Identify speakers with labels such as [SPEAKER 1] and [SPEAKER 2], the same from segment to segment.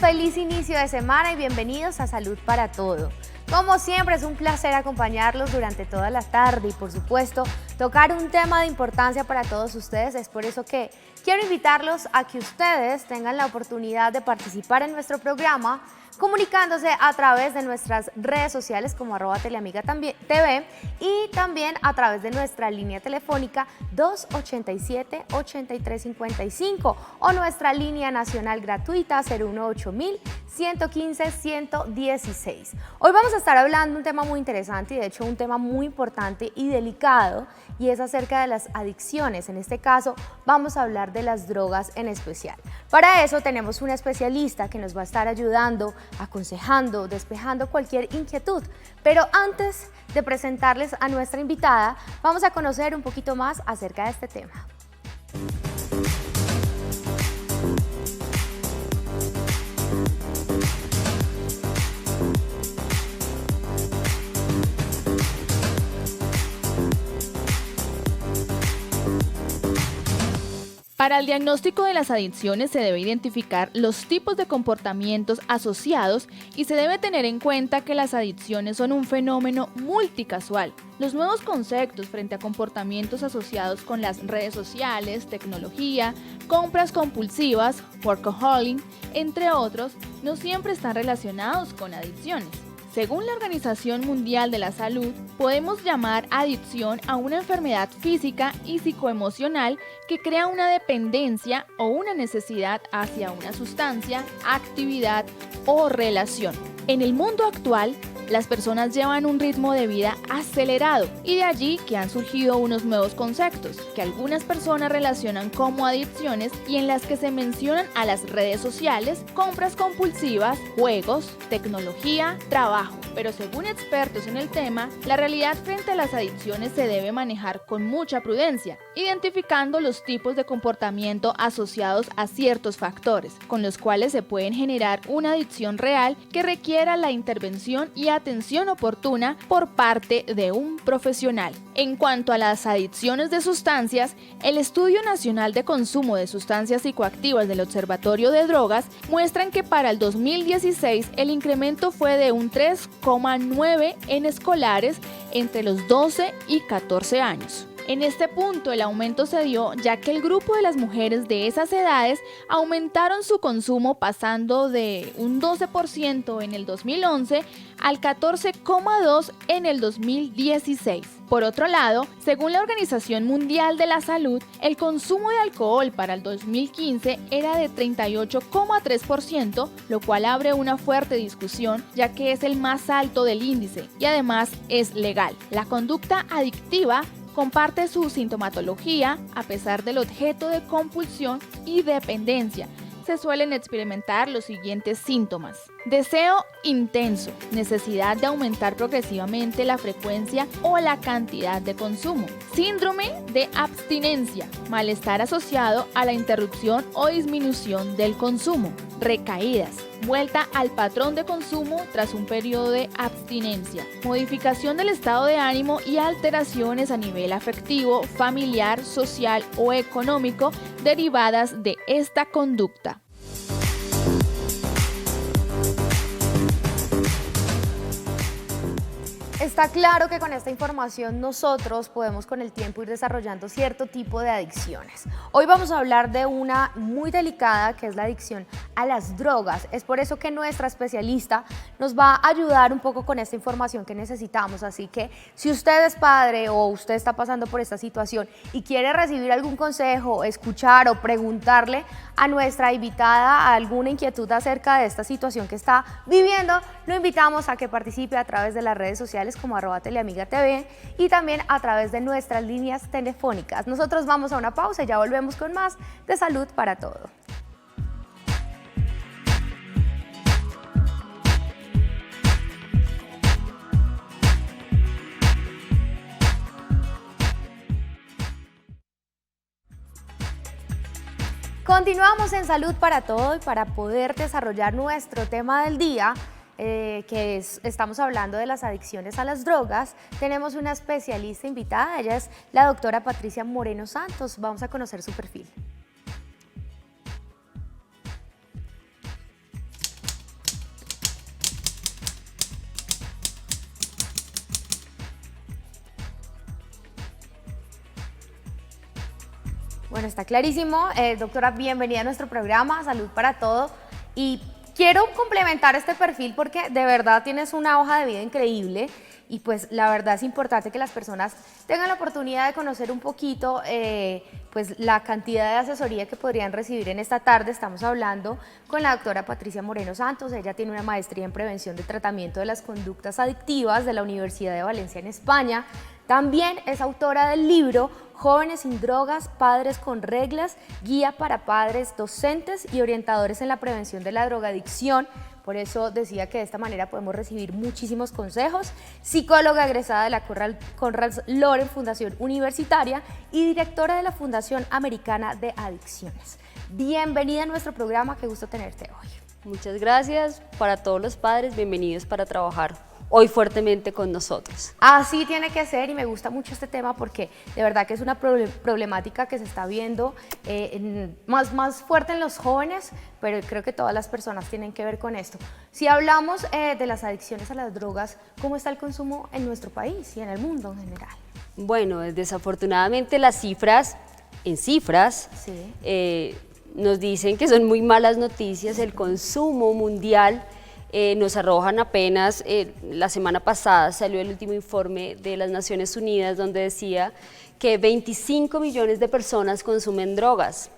[SPEAKER 1] feliz inicio de semana y bienvenidos a Salud para Todo. Como siempre es un placer acompañarlos durante toda la tarde y por supuesto tocar un tema de importancia para todos ustedes. Es por eso que quiero invitarlos a que ustedes tengan la oportunidad de participar en nuestro programa comunicándose a través de nuestras redes sociales como @teleamiga.tv y también a través de nuestra línea telefónica 287-8355 o nuestra línea nacional gratuita 018-115-116. Hoy vamos a estar hablando de un tema muy interesante y de hecho un tema muy importante y delicado, y es acerca de las adicciones. En este caso vamos a hablar de las drogas en especial. Para eso tenemos una especialista que nos va a estar ayudando, aconsejando, despejando cualquier inquietud. Pero antes de presentarles a nuestra invitada, vamos a conocer un poquito más acerca de este tema.
[SPEAKER 2] Para el diagnóstico de las adicciones se debe identificar los tipos de comportamientos asociados y se debe tener en cuenta que las adicciones son un fenómeno multicasual. Los nuevos conceptos frente a comportamientos asociados con las redes sociales, tecnología, compras compulsivas, workaholic, entre otros, no siempre están relacionados con adicciones. Según la Organización Mundial de la Salud, podemos llamar adicción a una enfermedad física y psicoemocional que crea una dependencia o una necesidad hacia una sustancia, actividad o relación. En el mundo actual, las personas llevan un ritmo de vida acelerado y de allí que han surgido unos nuevos conceptos que algunas personas relacionan como adicciones y en las que se mencionan a las redes sociales, compras compulsivas, juegos, tecnología, trabajo. Pero según expertos en el tema, la realidad frente a las adicciones se debe manejar con mucha prudencia, identificando los tipos de comportamiento asociados a ciertos factores, con los cuales se pueden generar una adicción real que requiera la intervención y atención oportuna por parte de un profesional. En cuanto a las adicciones de sustancias, el Estudio Nacional de Consumo de Sustancias Psicoactivas del Observatorio de Drogas muestran que para el 2016 el incremento fue de un 3,9 en escolares entre los 12 y 14 años. En este punto el aumento se dio ya que el grupo de las mujeres de esas edades aumentaron su consumo pasando de un 12% en el 2011 al 14,2% en el 2016. Por otro lado, según la Organización Mundial de la Salud, el consumo de alcohol para el 2015 era de 38,3%, lo cual abre una fuerte discusión ya que es el más alto del índice y además es legal. La conducta adictiva comparte su sintomatología a pesar del objeto de compulsión y dependencia. Se suelen experimentar los siguientes síntomas: deseo intenso, necesidad de aumentar progresivamente la frecuencia o la cantidad de consumo, síndrome de abstinencia, malestar asociado a la interrupción o disminución del consumo, recaídas, vuelta al patrón de consumo tras un periodo de abstinencia, modificación del estado de ánimo y alteraciones a nivel afectivo, familiar, social o económico derivadas de esta conducta.
[SPEAKER 1] Está claro que con esta información nosotros podemos con el tiempo ir desarrollando cierto tipo de adicciones. Hoy vamos a hablar de una muy delicada que es la adicción a las drogas. Es por eso que nuestra especialista nos va a ayudar un poco con esta información que necesitamos. Así que si usted es padre o usted está pasando por esta situación y quiere recibir algún consejo, escuchar o preguntarle a nuestra invitada alguna inquietud acerca de esta situación que está viviendo, lo invitamos a que participe a través de las redes sociales como @teleamiga.tv y también a través de nuestras líneas telefónicas. Nosotros vamos a una pausa y ya volvemos con más de Salud para Todo. Continuamos en Salud para Todo y para poder desarrollar nuestro tema del día, estamos hablando de las adicciones a las drogas, tenemos una especialista invitada, ella es la doctora Patricia Moreno Santos. Vamos a conocer su perfil. Bueno, está clarísimo. Doctora, bienvenida a nuestro programa, Salud para Todo. Y quiero complementar este perfil porque de verdad tienes una hoja de vida increíble y pues la verdad es importante que las personas tengan la oportunidad de conocer un poquito pues la cantidad de asesoría que podrían recibir en esta tarde. Estamos hablando con la doctora Patricia Moreno Santos. Ella tiene una maestría en prevención de tratamiento de las conductas adictivas de la Universidad de Valencia en España. También es autora del libro Jóvenes sin drogas, padres con reglas, guía para padres, docentes y orientadores en la prevención de la drogadicción. Por eso decía que de esta manera podemos recibir muchísimos consejos. Psicóloga egresada de la Conrad Loren Fundación Universitaria y directora de la Fundación Americana de Adicciones. Bienvenida a nuestro programa, qué gusto tenerte hoy.
[SPEAKER 3] Muchas gracias para todos los padres, bienvenidos para trabajar hoy fuertemente con nosotros.
[SPEAKER 1] Así tiene que ser y me gusta mucho este tema porque de verdad que es una problemática que se está viendo más fuerte en los jóvenes, pero creo que todas las personas tienen que ver con esto. Si hablamos de las adicciones a las drogas, ¿cómo está el consumo en nuestro país y en el mundo en general?
[SPEAKER 3] Bueno, desafortunadamente las cifras, sí. Nos dicen que son muy malas noticias. El consumo mundial nos arrojan apenas, la semana pasada salió el último informe de las Naciones Unidas donde decía que 25 millones de personas consumen drogas.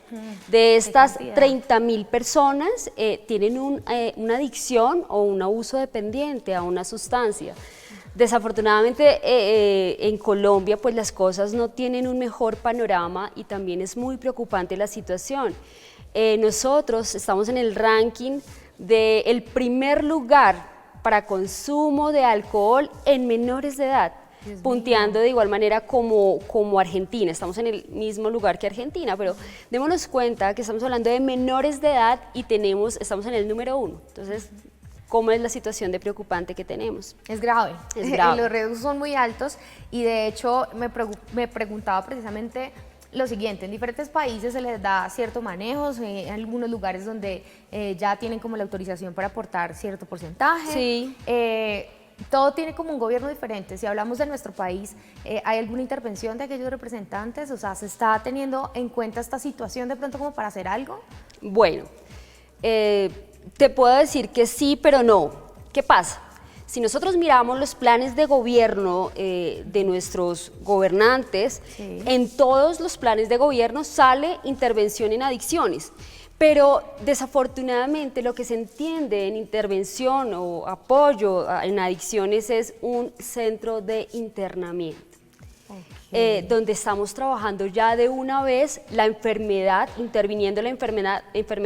[SPEAKER 3] De estas, 30.000 personas tienen una adicción o un abuso dependiente a una sustancia. Desafortunadamente en Colombia pues las cosas no tienen un mejor panorama y también es muy preocupante la situación. Nosotros estamos en el ranking del primer lugar para consumo de alcohol en menores de edad, punteando de igual manera como Argentina. Estamos en el mismo lugar que Argentina, pero démonos cuenta que estamos hablando de menores de edad y estamos en el número 1. Entonces, ¿cómo es la situación de preocupante que tenemos?
[SPEAKER 1] Es grave.
[SPEAKER 3] Es grave.
[SPEAKER 1] Los riesgos son muy altos y de hecho me preguntaba precisamente lo siguiente: en diferentes países se les da cierto manejo, en algunos lugares donde ya tienen como la autorización para aportar cierto porcentaje.
[SPEAKER 3] Sí.
[SPEAKER 1] Todo tiene como un gobierno diferente. Si hablamos de nuestro país, ¿hay alguna intervención de aquellos representantes? O sea, ¿se está teniendo en cuenta esta situación de pronto como para hacer algo?
[SPEAKER 3] Bueno, te puedo decir que sí, pero no. ¿Qué pasa? Si nosotros miramos los planes de gobierno de nuestros gobernantes, sí, en todos los planes de gobierno sale intervención en adicciones, pero desafortunadamente lo que se entiende en intervención o apoyo en adicciones es un centro de internamiento. Donde estamos trabajando ya de una vez la enfermedad, interviniendo la enfermedad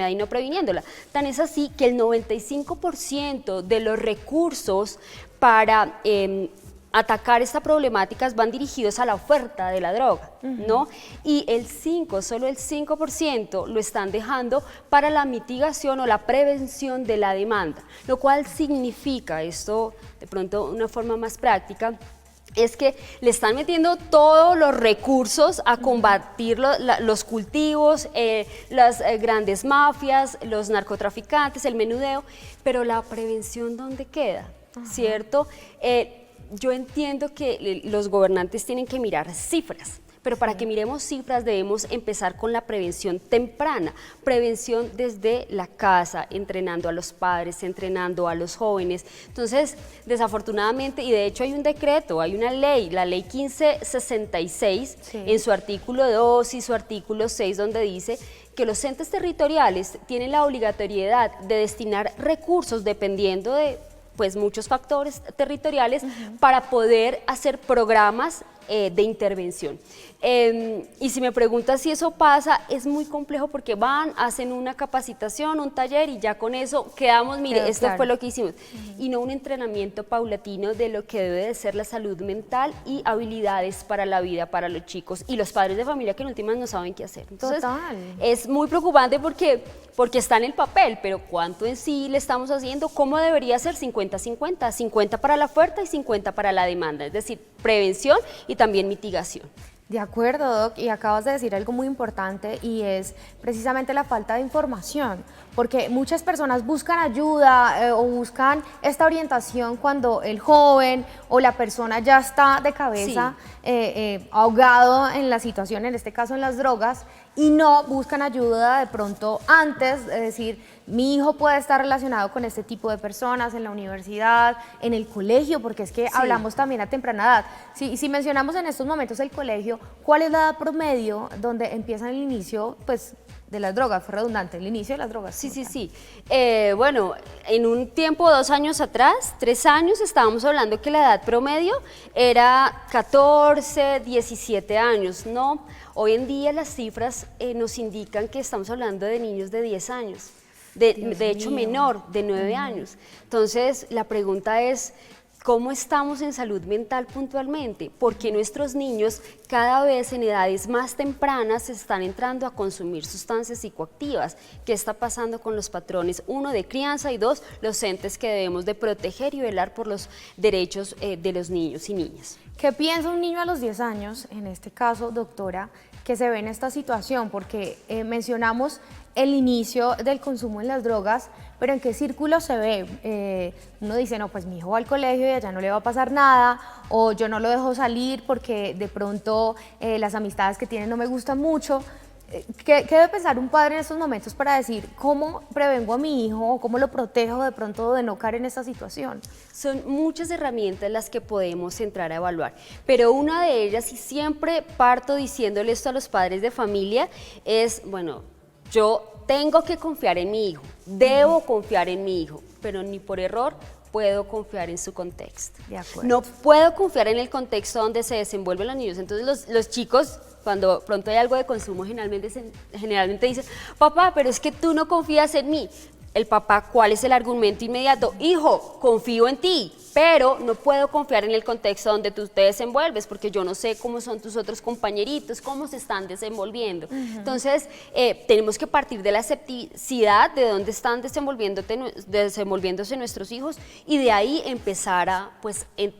[SPEAKER 3] y no previniéndola. Tan es así que el 95% de los recursos para atacar esta problemática van dirigidos a la oferta de la droga, ¿no? Y solo el 5% lo están dejando para la mitigación o la prevención de la demanda, lo cual significa, esto de pronto una forma más práctica, es que le están metiendo todos los recursos a combatir los cultivos, las grandes mafias, los narcotraficantes, el menudeo, pero la prevención, ¿dónde queda? ¿Cierto? Yo entiendo que los gobernantes tienen que mirar cifras, pero para que miremos cifras debemos empezar con la prevención temprana, prevención desde la casa, entrenando a los padres, entrenando a los jóvenes. Entonces, desafortunadamente, y de hecho hay un decreto, hay una ley, la ley 1566, sí, en su artículo 2 y su artículo 6, donde dice que los entes territoriales tienen la obligatoriedad de destinar recursos dependiendo de muchos factores territoriales para poder hacer programas de intervención. Y si me preguntas si eso pasa, es muy complejo porque hacen una capacitación, un taller y ya con eso quedamos, mire, esto fue lo que hicimos. Y no un entrenamiento paulatino de lo que debe de ser la salud mental y habilidades para la vida para los chicos y los padres de familia que en últimas no saben qué hacer. Entonces, es muy preocupante porque está en el papel, pero ¿cuánto en sí le estamos haciendo? ¿Cómo debería ser? 50-50, 50 para la oferta y 50 para la demanda, es decir, prevención y también mitigación.
[SPEAKER 1] De acuerdo, Doc, y acabas de decir algo muy importante y es precisamente la falta de información, porque muchas personas buscan ayuda o buscan esta orientación cuando el joven o la persona ya está de cabeza, sí, ahogado en la situación, en este caso en las drogas, y no buscan ayuda de pronto antes, es decir, mi hijo puede estar relacionado con este tipo de personas en la universidad, en el colegio, porque es que hablamos también a temprana edad. Si mencionamos en estos momentos el colegio, ¿cuál es la edad promedio donde empiezan el inicio, pues, de las drogas? Fue redundante, el inicio de las drogas.
[SPEAKER 3] Sí. Bueno, en un tiempo, 2 años atrás, 3 años, estábamos hablando que la edad promedio era 14, 17 años, ¿no? Hoy en día las cifras nos indican que estamos hablando de niños de 10 años. De hecho menor, de 9 años. Entonces, la pregunta es, ¿cómo estamos en salud mental puntualmente? Porque nuestros niños cada vez en edades más tempranas están entrando a consumir sustancias psicoactivas. ¿Qué está pasando con los patrones? 1, de crianza, y 2, los entes que debemos de proteger y velar por los derechos de los niños y niñas.
[SPEAKER 1] ¿Qué piensa un niño a los 10 años, en este caso, doctora, que se ve en esta situación? Porque mencionamos el inicio del consumo en las drogas, pero ¿en qué círculo se ve? Uno dice, no, pues mi hijo va al colegio y allá no le va a pasar nada, o yo no lo dejo salir porque de pronto las amistades que tiene no me gustan mucho. ¿Qué debe pensar un padre en estos momentos para decir cómo prevengo a mi hijo o cómo lo protejo de pronto de no caer en esta situación?
[SPEAKER 3] Son muchas herramientas las que podemos entrar a evaluar, pero una de ellas, y siempre parto diciéndole esto a los padres de familia, es, bueno, yo tengo que confiar en mi hijo, debo confiar en mi hijo, pero ni por error puedo confiar en su contexto.
[SPEAKER 1] De acuerdo.
[SPEAKER 3] No puedo confiar en el contexto donde se desenvuelven los niños. Entonces los chicos, cuando pronto hay algo de consumo, generalmente dicen, papá, pero es que tú no confías en mí. El papá, ¿cuál es el argumento inmediato? Hijo, confío en ti, pero no puedo confiar en el contexto donde tú te desenvuelves, porque yo no sé cómo son tus otros compañeritos, cómo se están desenvolviendo. Entonces, tenemos que partir de la escepticidad de dónde están desenvolviéndose nuestros hijos, y de ahí empezar a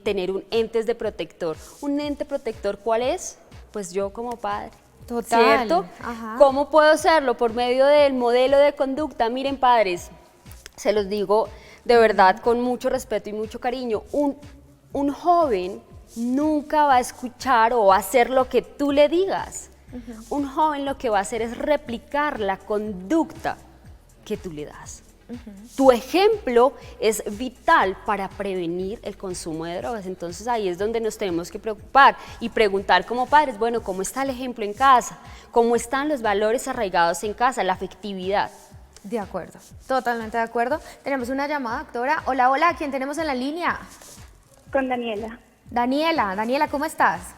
[SPEAKER 3] tener un ente de protector. ¿Un ente protector cuál es? Pues yo como padre.
[SPEAKER 1] Total.
[SPEAKER 3] ¿Cierto?
[SPEAKER 1] Ajá.
[SPEAKER 3] ¿Cómo puedo hacerlo? Por medio del modelo de conducta. Miren, padres, se los digo de verdad con mucho respeto y mucho cariño, un joven nunca va a escuchar o va a hacer lo que tú le digas. Un joven lo que va a hacer es replicar la conducta que tú le das. Tu ejemplo es vital para prevenir el consumo de drogas. Entonces ahí es donde nos tenemos que preocupar y preguntar como padres, bueno, ¿cómo está el ejemplo en casa? ¿Cómo están los valores arraigados en casa, la afectividad?
[SPEAKER 1] De acuerdo, totalmente de acuerdo. Tenemos una llamada, doctora. Hola, hola, ¿quién tenemos en la línea?
[SPEAKER 4] Con Daniela.
[SPEAKER 1] Daniela, ¿cómo estás?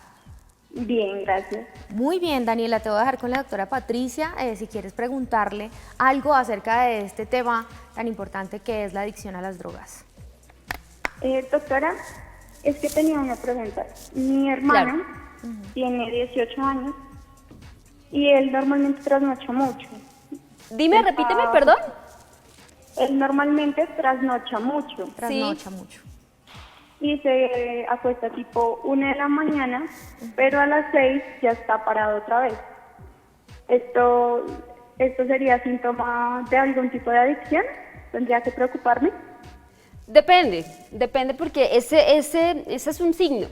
[SPEAKER 4] Bien, gracias.
[SPEAKER 1] Muy bien, Daniela, te voy a dejar con la doctora Patricia, si quieres preguntarle algo acerca de este tema tan importante que es la adicción a las drogas.
[SPEAKER 4] Doctora, es que tenía una pregunta. Mi hermano tiene 18 años y él normalmente trasnocha mucho.
[SPEAKER 3] Dime, repíteme, perdón.
[SPEAKER 4] Él normalmente trasnocha mucho.
[SPEAKER 1] Trasnocha mucho.
[SPEAKER 4] Y se acuesta tipo 1 de la mañana, pero a las 6 ya está parado otra vez. ¿Esto sería síntoma de algún tipo de adicción? ¿Tendría que preocuparme?
[SPEAKER 3] Depende porque ese es un signo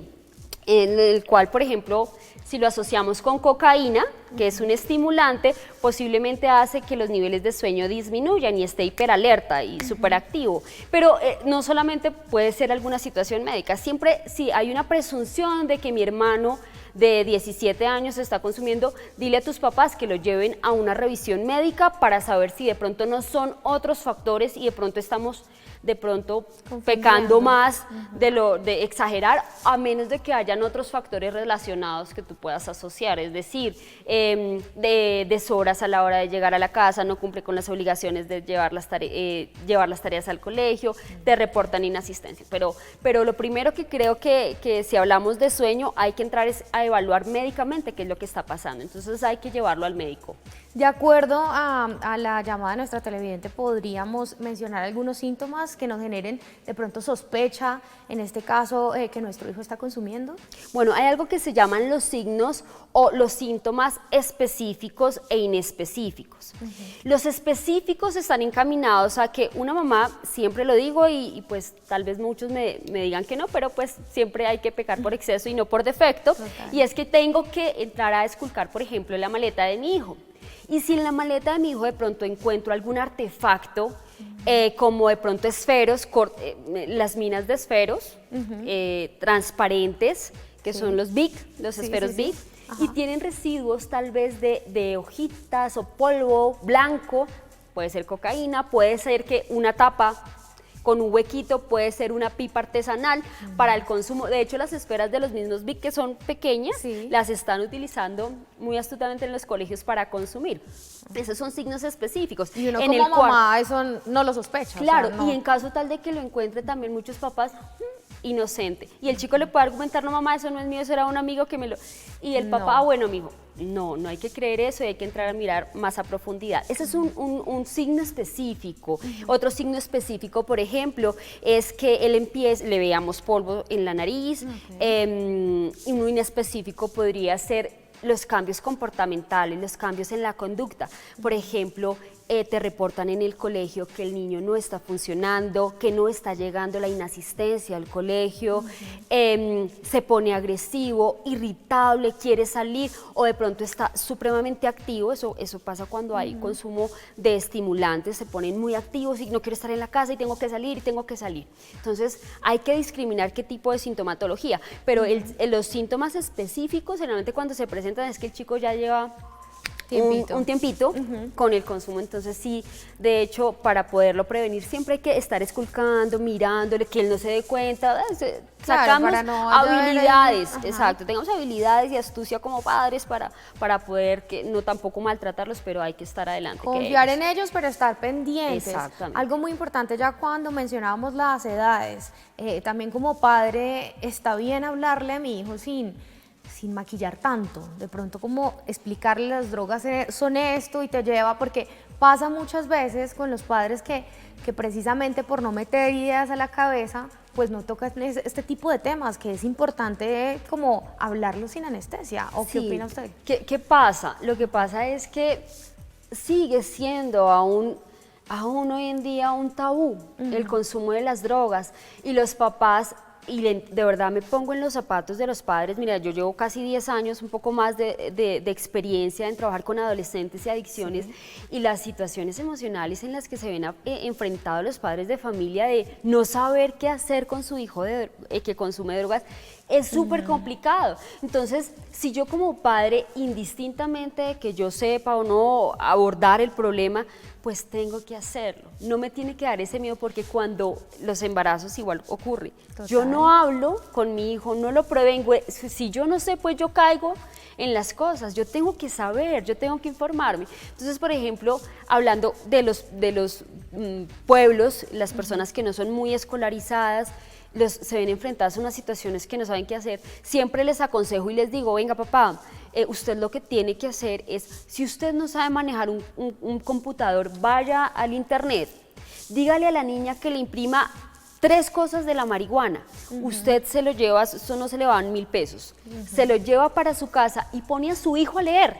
[SPEAKER 3] en el cual, por ejemplo, si lo asociamos con cocaína, que es un estimulante, posiblemente hace que los niveles de sueño disminuyan y esté hiperalerta y superactivo. Pero no solamente puede ser alguna situación médica, siempre si hay una presunción de que mi hermano de 17 años está consumiendo, dile a tus papás que lo lleven a una revisión médica para saber si de pronto no son otros factores y de pronto estamos pecando más de exagerar, a menos de que hayan otros factores relacionados que tú puedas asociar, es decir, de deshoras a la hora de llegar a la casa, no cumple con las obligaciones de llevar las tareas al colegio, te reportan inasistencia. Pero lo primero que creo que si hablamos de sueño hay que entrar es a evaluar médicamente qué es lo que está pasando, entonces hay que llevarlo al médico.
[SPEAKER 1] De acuerdo a la llamada de nuestra televidente, podríamos mencionar algunos síntomas que nos generen de pronto sospecha, en este caso, que nuestro hijo está consumiendo.
[SPEAKER 3] Bueno, hay algo que se llaman los signos o los síntomas específicos e inespecíficos. Los específicos están encaminados a que una mamá, siempre lo digo y pues tal vez muchos me digan que no, pero pues siempre hay que pecar por exceso y no por defecto. Total. Y es que tengo que entrar a esculcar, por ejemplo, la maleta de mi hijo. Y si en la maleta de mi hijo de pronto encuentro algún artefacto, como de pronto esferos, las minas de esferos transparentes, que son los BIC, los esferos BIC, y tienen residuos tal vez de hojitas o polvo blanco, puede ser cocaína, puede ser que una tapa con un huequito, puede ser una pipa artesanal para el consumo. De hecho, las esferas de los mismos BIC, que son pequeñas, las están utilizando muy astutamente en los colegios para consumir. Esos son signos específicos.
[SPEAKER 1] Y uno como mamá eso no lo sospecha.
[SPEAKER 3] Claro,
[SPEAKER 1] o sea, no.
[SPEAKER 3] Y en caso tal de que lo encuentre también muchos papás, inocente. Y el chico le puede argumentar, no mamá, eso no es mío, eso era un amigo que me lo... Y el papá, bueno, mijo, no hay que creer eso y hay que entrar a mirar más a profundidad. Ese es un signo específico. Otro signo específico, por ejemplo, es que le veamos polvo en la nariz. Y muy inespecífico podría ser los cambios comportamentales, los cambios en la conducta. Por ejemplo, te reportan en el colegio que el niño no está funcionando, que no está llegando la inasistencia al colegio, se pone agresivo, irritable, quiere salir o de pronto está supremamente activo. Eso pasa cuando hay consumo de estimulantes, se ponen muy activos y no quiero estar en la casa y tengo que salir y tengo que salir. Entonces hay que discriminar qué tipo de sintomatología, pero los síntomas específicos generalmente cuando se presentan es que el chico ya lleva un tiempito con el consumo. Entonces sí, de hecho, para poderlo prevenir siempre hay que estar esculcando, mirándole, que él no se dé cuenta, sacamos habilidades, exacto, tengamos habilidades y astucia como padres para poder que no tampoco maltratarlos, pero hay que estar adelante.
[SPEAKER 1] Confiar en ellos, pero estar pendientes.
[SPEAKER 3] Exactamente.
[SPEAKER 1] Algo muy importante ya cuando mencionábamos las edades, también como padre está bien hablarle a mi hijo sin maquillar tanto, de pronto como explicarle las drogas son esto y te lleva, porque pasa muchas veces con los padres que precisamente por no meter ideas a la cabeza, pues no tocan este tipo de temas, que es importante como hablarlo sin anestesia. ¿O qué opina usted?
[SPEAKER 3] ¿Qué pasa? Lo que pasa es que sigue siendo aún hoy en día un tabú el consumo de las drogas, y los papás, y de verdad me pongo en los zapatos de los padres. Mira, yo llevo casi 10 años, un poco más de experiencia en trabajar con adolescentes y adicciones, y las situaciones emocionales en las que se ven enfrentados los padres de familia de no saber qué hacer con su hijo que consume drogas es súper complicado. Entonces, si yo como padre, indistintamente de que yo sepa o no abordar el problema, pues tengo que hacerlo. No me tiene que dar ese miedo, porque cuando los embarazos igual ocurre. Total. Yo no hablo con mi hijo, no lo prevengo. Si yo no sé, pues yo caigo en las cosas. Yo tengo que saber, yo tengo que informarme. Entonces, por ejemplo, hablando de los pueblos, las personas que no son muy escolarizadas, se ven enfrentadas a unas situaciones que no saben qué hacer, siempre les aconsejo y les digo, venga papá, usted lo que tiene que hacer es, si usted no sabe manejar un computador, vaya al internet, dígale a la niña que le imprima 3 cosas de la marihuana, usted se lo lleva, eso no se le van 1.000 pesos, se lo lleva para su casa y pone a su hijo a leer.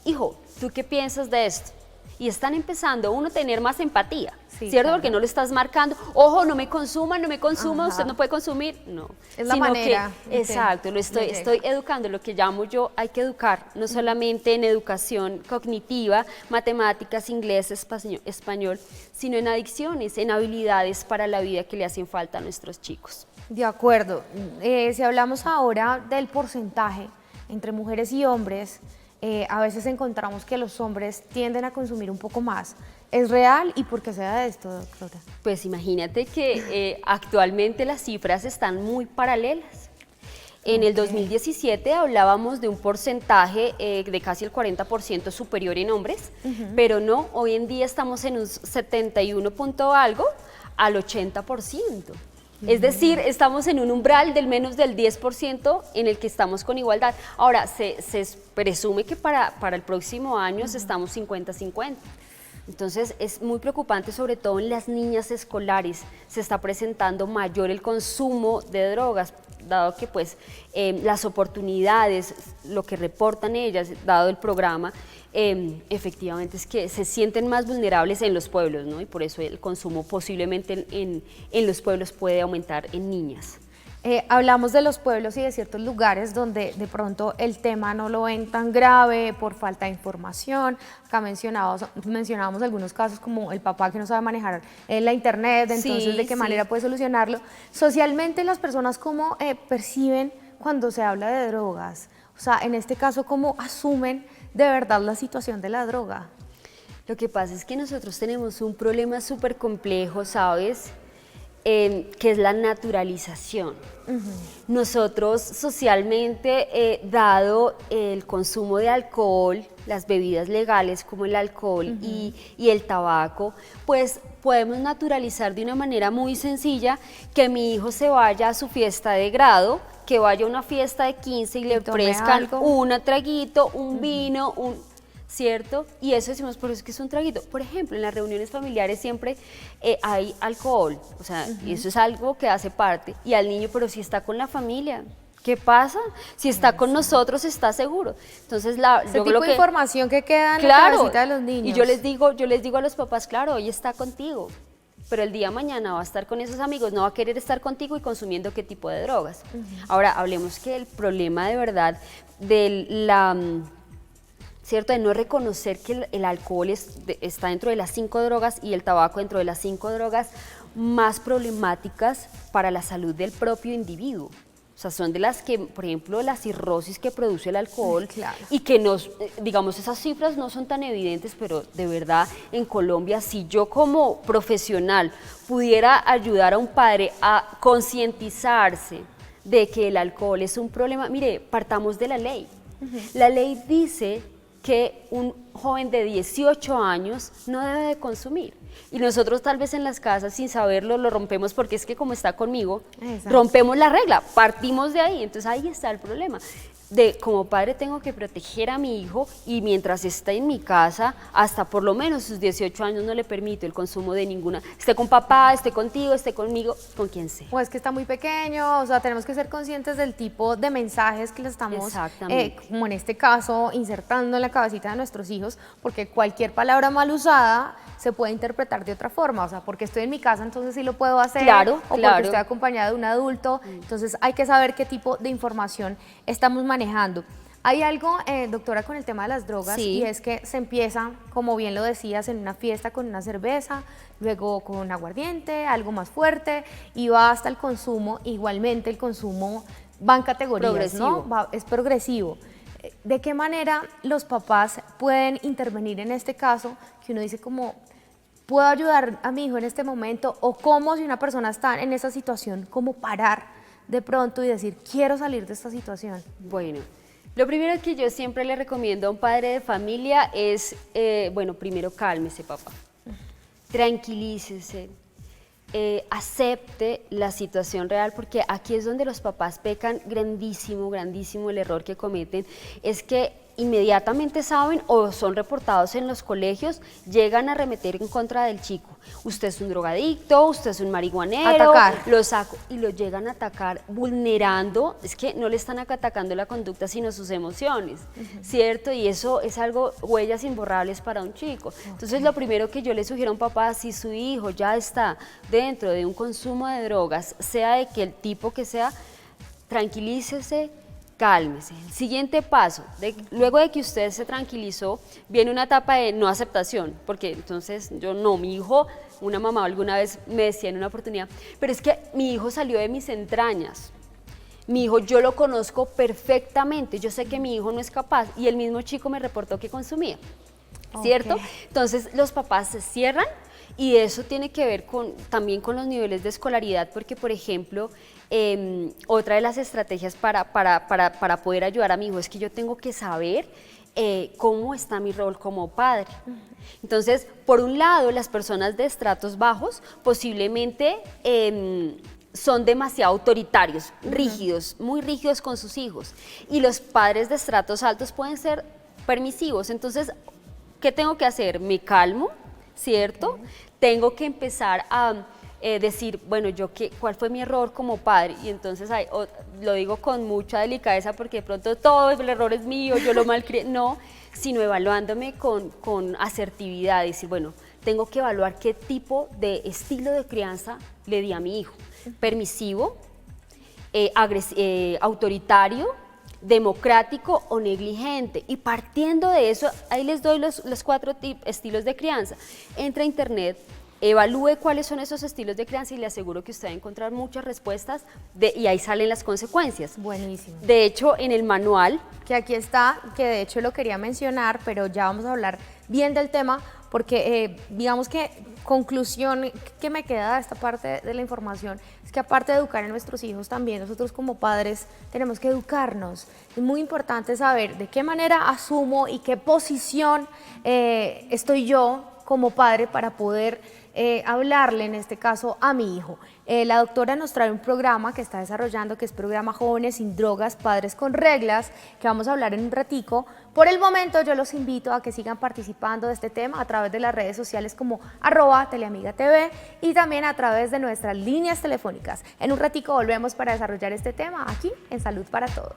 [SPEAKER 3] Hijo, ¿tú qué piensas de esto? Y están empezando uno a tener más empatía, ¿cierto? Claro. Porque no le estás marcando, ojo, no me consuma, usted no puede consumir, no.
[SPEAKER 1] Es la manera.
[SPEAKER 3] Exacto, estoy educando, lo que llamo yo, hay que educar, no solamente en educación cognitiva, matemáticas, inglés, español, sino en adicciones, en habilidades para la vida que le hacen falta a nuestros chicos.
[SPEAKER 1] De acuerdo. Si hablamos ahora del porcentaje entre mujeres y hombres, a veces encontramos que los hombres tienden a consumir un poco más. ¿Es real y por qué se da esto, doctora?
[SPEAKER 3] Pues imagínate que actualmente las cifras están muy paralelas. En el 2017 hablábamos de un porcentaje de casi el 40% superior en hombres, pero no, hoy en día estamos en un 71 punto algo al 80%. Es decir, estamos en un umbral del menos del 10% en el que estamos con igualdad. Ahora, se presume que para el próximo año estamos 50-50. Entonces, es muy preocupante, sobre todo en las niñas escolares, se está presentando mayor el consumo de drogas, dado que pues las oportunidades, lo que reportan ellas, dado el programa, efectivamente es que se sienten más vulnerables en los pueblos, ¿no? Y por eso el consumo posiblemente en los pueblos puede aumentar en niñas.
[SPEAKER 1] Hablamos de los pueblos y de ciertos lugares donde de pronto el tema no lo ven tan grave por falta de información. Acá mencionábamos algunos casos como el papá que no sabe manejar la internet, entonces
[SPEAKER 3] Sí,
[SPEAKER 1] de qué
[SPEAKER 3] sí.
[SPEAKER 1] manera puede solucionarlo. Socialmente las personas cómo perciben cuando se habla de drogas, o sea, en este caso cómo asumen de verdad la situación de la droga.
[SPEAKER 3] Lo que pasa es que nosotros tenemos un problema súper complejo, ¿sabes? Que es la naturalización. Nosotros socialmente, dado el consumo de alcohol, las bebidas legales como el alcohol y el tabaco, pues podemos naturalizar de una manera muy sencilla que mi hijo se vaya a su fiesta de grado, que vaya a una fiesta de 15 y le
[SPEAKER 1] tome
[SPEAKER 3] ofrezcan
[SPEAKER 1] algo.
[SPEAKER 3] un traguito, un vino, ¿cierto? Y eso decimos, por eso es que es un traguito. Por ejemplo, en las reuniones familiares siempre hay alcohol, o sea, eso es algo que hace parte. Y al niño, pero si está con la familia, ¿qué pasa? Si está con nosotros, está seguro. Entonces,
[SPEAKER 1] Ese tipo de información que queda en la
[SPEAKER 3] claro,
[SPEAKER 1] cabecita de los niños.
[SPEAKER 3] y yo les digo a los papás, claro, hoy está contigo, pero el día de mañana va a estar con esos amigos, no va a querer estar contigo y consumiendo qué tipo de drogas. Ahora, hablemos que el problema de verdad de ¿cierto? De no reconocer que el alcohol está dentro de las 5 drogas y el tabaco dentro de las 5 drogas más problemáticas para la salud del propio individuo. O sea, son de las que, por ejemplo, la cirrosis que produce el alcohol,
[SPEAKER 1] Claro.
[SPEAKER 3] y que digamos, esas cifras no son tan evidentes, pero de verdad en Colombia, si yo como profesional pudiera ayudar a un padre a concientizarse de que el alcohol es un problema, mire, partamos de la ley. La ley dice que un joven de 18 años no debe de consumir. Y nosotros tal vez en las casas sin saberlo lo rompemos porque es que como está conmigo,
[SPEAKER 1] Exacto.
[SPEAKER 3] rompemos la regla, partimos de ahí, entonces ahí está el problema. Como padre tengo que proteger a mi hijo y mientras está en mi casa, hasta por lo menos sus 18 años no le permito el consumo de ninguna, esté con papá, esté contigo, esté conmigo, con quien sea.
[SPEAKER 1] O es que está muy pequeño, o sea, tenemos que ser conscientes del tipo de mensajes que le estamos,
[SPEAKER 3] Exactamente.
[SPEAKER 1] como en este caso, insertando en la cabecita de nuestros hijos, porque cualquier palabra mal usada se puede interpretar de otra forma, o sea, porque estoy en mi casa, entonces sí lo puedo hacer,
[SPEAKER 3] Claro,
[SPEAKER 1] o
[SPEAKER 3] claro.
[SPEAKER 1] porque estoy acompañada de un adulto, entonces hay que saber qué tipo de información estamos manejando. Hay algo, doctora, con el tema de las drogas,
[SPEAKER 3] Sí.
[SPEAKER 1] y es que se empieza, como bien lo decías, en una fiesta con una cerveza, luego con un aguardiente, algo más fuerte, y va hasta el consumo. Igualmente el consumo va en categorías,
[SPEAKER 3] Progresivo.
[SPEAKER 1] ¿no? Es progresivo. ¿De qué manera los papás pueden intervenir en este caso? Que uno dice como, ¿puedo ayudar a mi hijo en este momento? O cómo, si una persona está en esa situación, cómo parar de pronto y decir, quiero salir de esta situación.
[SPEAKER 3] Bueno, lo primero que yo siempre le recomiendo a un padre de familia es, bueno, primero cálmese, papá, tranquilícese, acepte la situación real, porque aquí es donde los papás pecan grandísimo, grandísimo. El error que cometen es que inmediatamente saben o son reportados en los colegios, llegan a arremeter en contra del chico. Usted es un drogadicto, usted es un marihuanero,
[SPEAKER 1] Atacar.
[SPEAKER 3] lo saco y lo llegan a atacar vulnerando, es que no le están atacando la conducta sino sus emociones, ¿cierto? Y eso es algo, huellas imborrables para un chico. Entonces lo primero que yo le sugiero a un papá, si su hijo ya está dentro de un consumo de drogas, sea de que el tipo que sea, tranquilícese, cálmese. El siguiente paso, luego de que usted se tranquilizó, viene una etapa de no aceptación, porque entonces mi hijo, una mamá alguna vez me decía en una oportunidad, pero es que mi hijo salió de mis entrañas, mi hijo yo lo conozco perfectamente, yo sé que mi hijo no es capaz, y el mismo chico me reportó que consumía, ¿cierto?
[SPEAKER 1] Ok.
[SPEAKER 3] Entonces los papás se cierran. Y eso tiene que ver también con los niveles de escolaridad, porque, por ejemplo, otra de las estrategias para poder ayudar a mi hijo es que yo tengo que saber cómo está mi rol como padre. Entonces, por un lado, las personas de estratos bajos posiblemente son demasiado autoritarios, rígidos, muy rígidos con sus hijos. Y los padres de estratos altos pueden ser permisivos. Entonces, ¿qué tengo que hacer? Me calmo, ¿cierto? Tengo que empezar a decir, bueno, ¿cuál fue mi error como padre? Y entonces lo digo con mucha delicadeza porque de pronto todo el error es mío, yo lo malcrié, no, sino evaluándome con asertividad, decir, bueno, tengo que evaluar qué tipo de estilo de crianza le di a mi hijo, permisivo, autoritario, democrático o negligente. Y partiendo de eso, ahí les doy los 4 estilos de crianza. Entra a internet, evalúe cuáles son esos estilos de crianza y le aseguro que usted va a encontrar muchas respuestas y ahí salen las consecuencias.
[SPEAKER 1] Buenísimo.
[SPEAKER 3] De hecho, en el manual,
[SPEAKER 1] Que aquí está, que de hecho lo quería mencionar, pero ya vamos a hablar bien del tema, porque digamos que conclusión que me queda de esta parte de la información es que aparte de educar a nuestros hijos, también nosotros como padres tenemos que educarnos. Es muy importante saber de qué manera asumo y qué posición estoy yo como padre para poder hablarle, en este caso, a mi hijo. La doctora nos trae un programa que está desarrollando, que es programa Jóvenes sin Drogas, Padres con Reglas, que vamos a hablar en un ratico. Por el momento yo los invito a que sigan participando de este tema a través de las redes sociales como @teleamigatv y también a través de nuestras líneas telefónicas. En un ratico volvemos para desarrollar este tema aquí en Salud para Todo.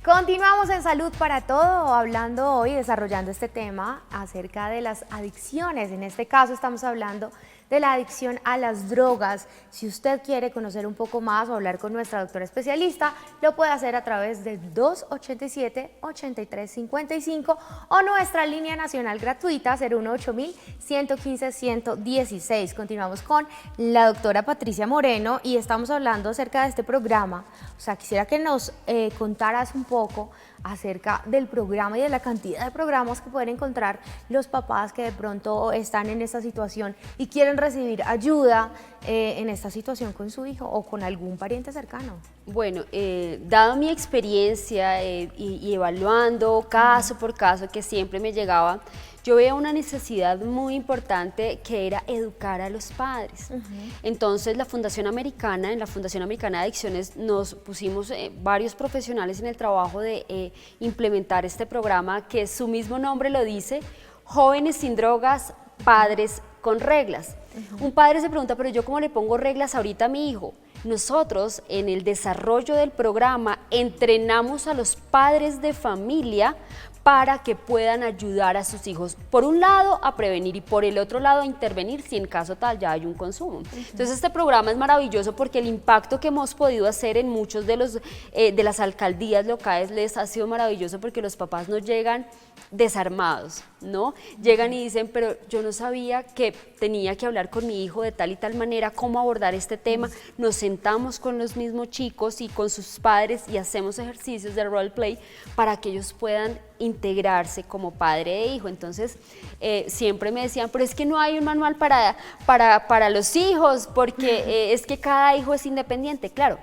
[SPEAKER 1] Continuamos en Salud para Todo, hablando hoy, desarrollando este tema acerca de las adicciones. En este caso estamos hablando de la adicción a las drogas. Si usted quiere conocer un poco más o hablar con nuestra doctora especialista, lo puede hacer a través de 287-8355 o nuestra línea nacional gratuita 018-115-116. Continuamos con la doctora Patricia Moreno y estamos hablando acerca de este programa. O sea, quisiera que nos contaras un poco acerca del programa y de la cantidad de programas que pueden encontrar los papás que de pronto están en esta situación y quieren recibir ayuda en esta situación con su hijo o con algún pariente cercano.
[SPEAKER 3] Bueno, dado mi experiencia y evaluando caso por caso que siempre me llegaba, yo veía una necesidad muy importante que era educar a los padres. Entonces, en la Fundación Americana de Adicciones, nos pusimos varios profesionales en el trabajo de implementar este programa que su mismo nombre lo dice, Jóvenes sin Drogas, Padres con Reglas. Un padre se pregunta, pero yo ¿cómo le pongo reglas ahorita a mi hijo? Nosotros en el desarrollo del programa entrenamos a los padres de familia para que puedan ayudar a sus hijos, por un lado a prevenir y por el otro lado a intervenir si en caso tal ya hay un consumo. Entonces este programa es maravilloso porque el impacto que hemos podido hacer en muchos de las alcaldías locales les ha sido maravilloso porque los papás nos llegan desarmados, ¿no? Llegan y dicen, pero yo no sabía que tenía que hablar con mi hijo de tal y tal manera, cómo abordar este tema. Nos sentamos con los mismos chicos y con sus padres y hacemos ejercicios de roleplay para que ellos puedan integrarse como padre e hijo. Entonces siempre me decían, pero es que no hay un manual para los hijos porque es que cada hijo es independiente. Claro,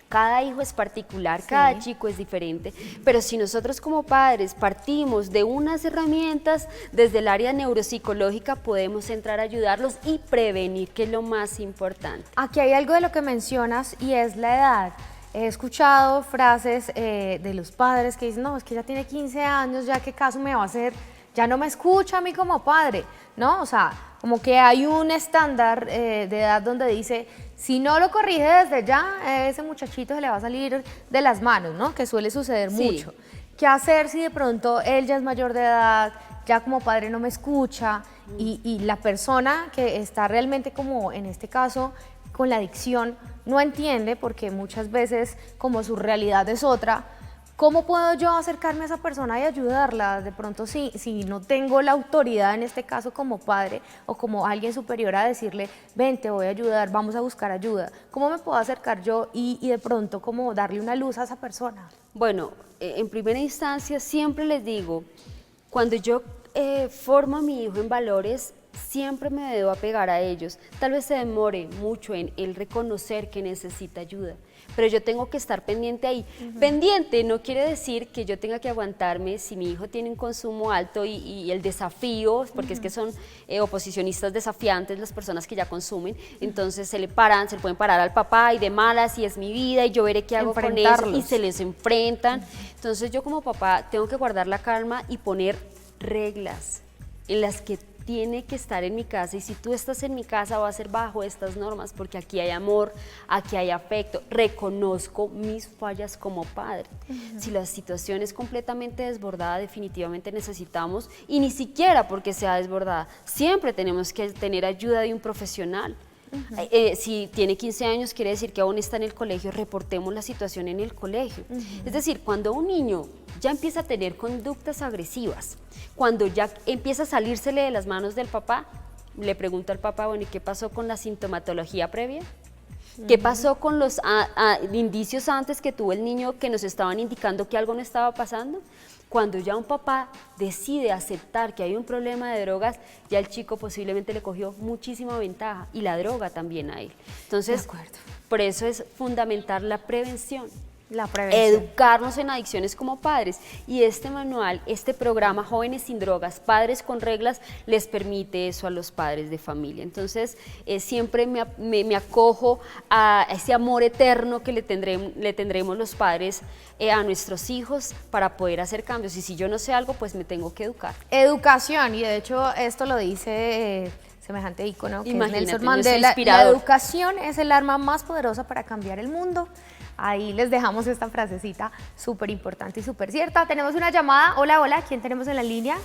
[SPEAKER 3] cada hijo es particular, cada chico es diferente, pero si nosotros como padres partimos de unas herramientas desde el área neuropsicológica, podemos entrar a ayudarlos y prevenir, que es lo más importante.
[SPEAKER 1] Aquí hay algo de lo que mencionas y es la edad. He escuchado frases de los padres que dicen, no, es que ya tiene 15 años, ya qué caso me va a hacer, ya no me escucha a mí como padre, ¿no? O sea, como que hay un estándar de edad donde dice, si no lo corrige desde ya, ese muchachito se le va a salir de las manos, ¿no? Que suele suceder mucho. ¿Qué hacer si de pronto él ya es mayor de edad, ya como padre no me escucha y la persona que está realmente como en este caso con la adicción no entiende porque muchas veces como su realidad es otra? ¿Cómo puedo yo acercarme a esa persona y ayudarla? De pronto si no tengo la autoridad en este caso como padre o como alguien superior a decirle, ven, te voy a ayudar, vamos a buscar ayuda. ¿Cómo me puedo acercar yo y de pronto cómo darle una luz a esa persona?
[SPEAKER 3] Bueno, en primera instancia siempre les digo, cuando yo formo a mi hijo en valores, siempre me debo apegar a ellos. Tal vez se demore mucho en el reconocer que necesita ayuda, pero yo tengo que estar pendiente ahí. Pendiente no quiere decir que yo tenga que aguantarme si mi hijo tiene un consumo alto y el desafío, porque es que son oposicionistas desafiantes las personas que ya consumen, entonces se le pueden parar al papá y de malas y es mi vida y yo veré qué hago con eso y se les enfrentan. Entonces yo como papá tengo que guardar la calma y poner reglas en las que tiene que estar en mi casa, y si tú estás en mi casa va a ser bajo estas normas, porque aquí hay amor, aquí hay afecto, reconozco mis fallas como padre. Si la situación es completamente desbordada, definitivamente necesitamos, y ni siquiera porque sea desbordada, siempre tenemos que tener ayuda de un profesional. Si tiene 15 años, quiere decir que aún está en el colegio, reportemos la situación en el colegio. Es decir, cuando un niño ya empieza a tener conductas agresivas, cuando ya empieza a salírsele de las manos del papá, le pregunto al papá, bueno, ¿y qué pasó con la sintomatología previa? ¿Qué pasó con los indicios antes que tuvo el niño que nos estaban indicando que algo no estaba pasando? Cuando ya un papá decide aceptar que hay un problema de drogas, ya el chico posiblemente le cogió muchísima ventaja, y la droga también a él. Entonces, por eso es fundamental la prevención.
[SPEAKER 1] La prevención.
[SPEAKER 3] Educarnos en adicciones como padres, y este manual, este programa Jóvenes sin Drogas, Padres con Reglas, les permite eso a los padres de familia. Entonces siempre me acojo a ese amor eterno que le tendremos los padres a nuestros hijos para poder hacer cambios, y si yo no sé algo, pues me tengo que educar.
[SPEAKER 1] Educación, y de hecho esto lo dice semejante ícono que es
[SPEAKER 3] Imagínate,
[SPEAKER 1] Nelson
[SPEAKER 3] nuestro
[SPEAKER 1] Mandela. La
[SPEAKER 3] inspirador.
[SPEAKER 1] educación es el arma más poderosa para cambiar el mundo. Ahí les dejamos esta frasecita súper importante y súper cierta. Tenemos una llamada. Hola, hola, ¿quién tenemos en la línea?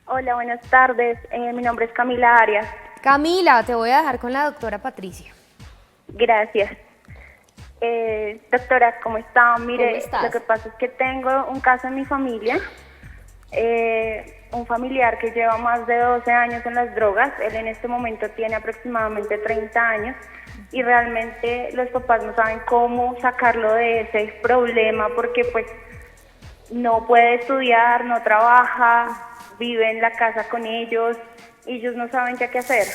[SPEAKER 4] Hola, buenas tardes. Mi nombre es Camila Arias.
[SPEAKER 1] Camila, te voy a dejar con la doctora Patricia.
[SPEAKER 4] Gracias. Doctora, ¿cómo está? Mire,
[SPEAKER 3] ¿Cómo estás?
[SPEAKER 4] lo que pasa es que tengo un caso en mi familia. Un familiar que lleva más de 12 años en las drogas. Él en este momento tiene aproximadamente 30 años. Y realmente los papás no saben cómo sacarlo de ese problema, porque pues no puede estudiar, no trabaja, vive en la casa con ellos, y ellos no saben ya qué hacer.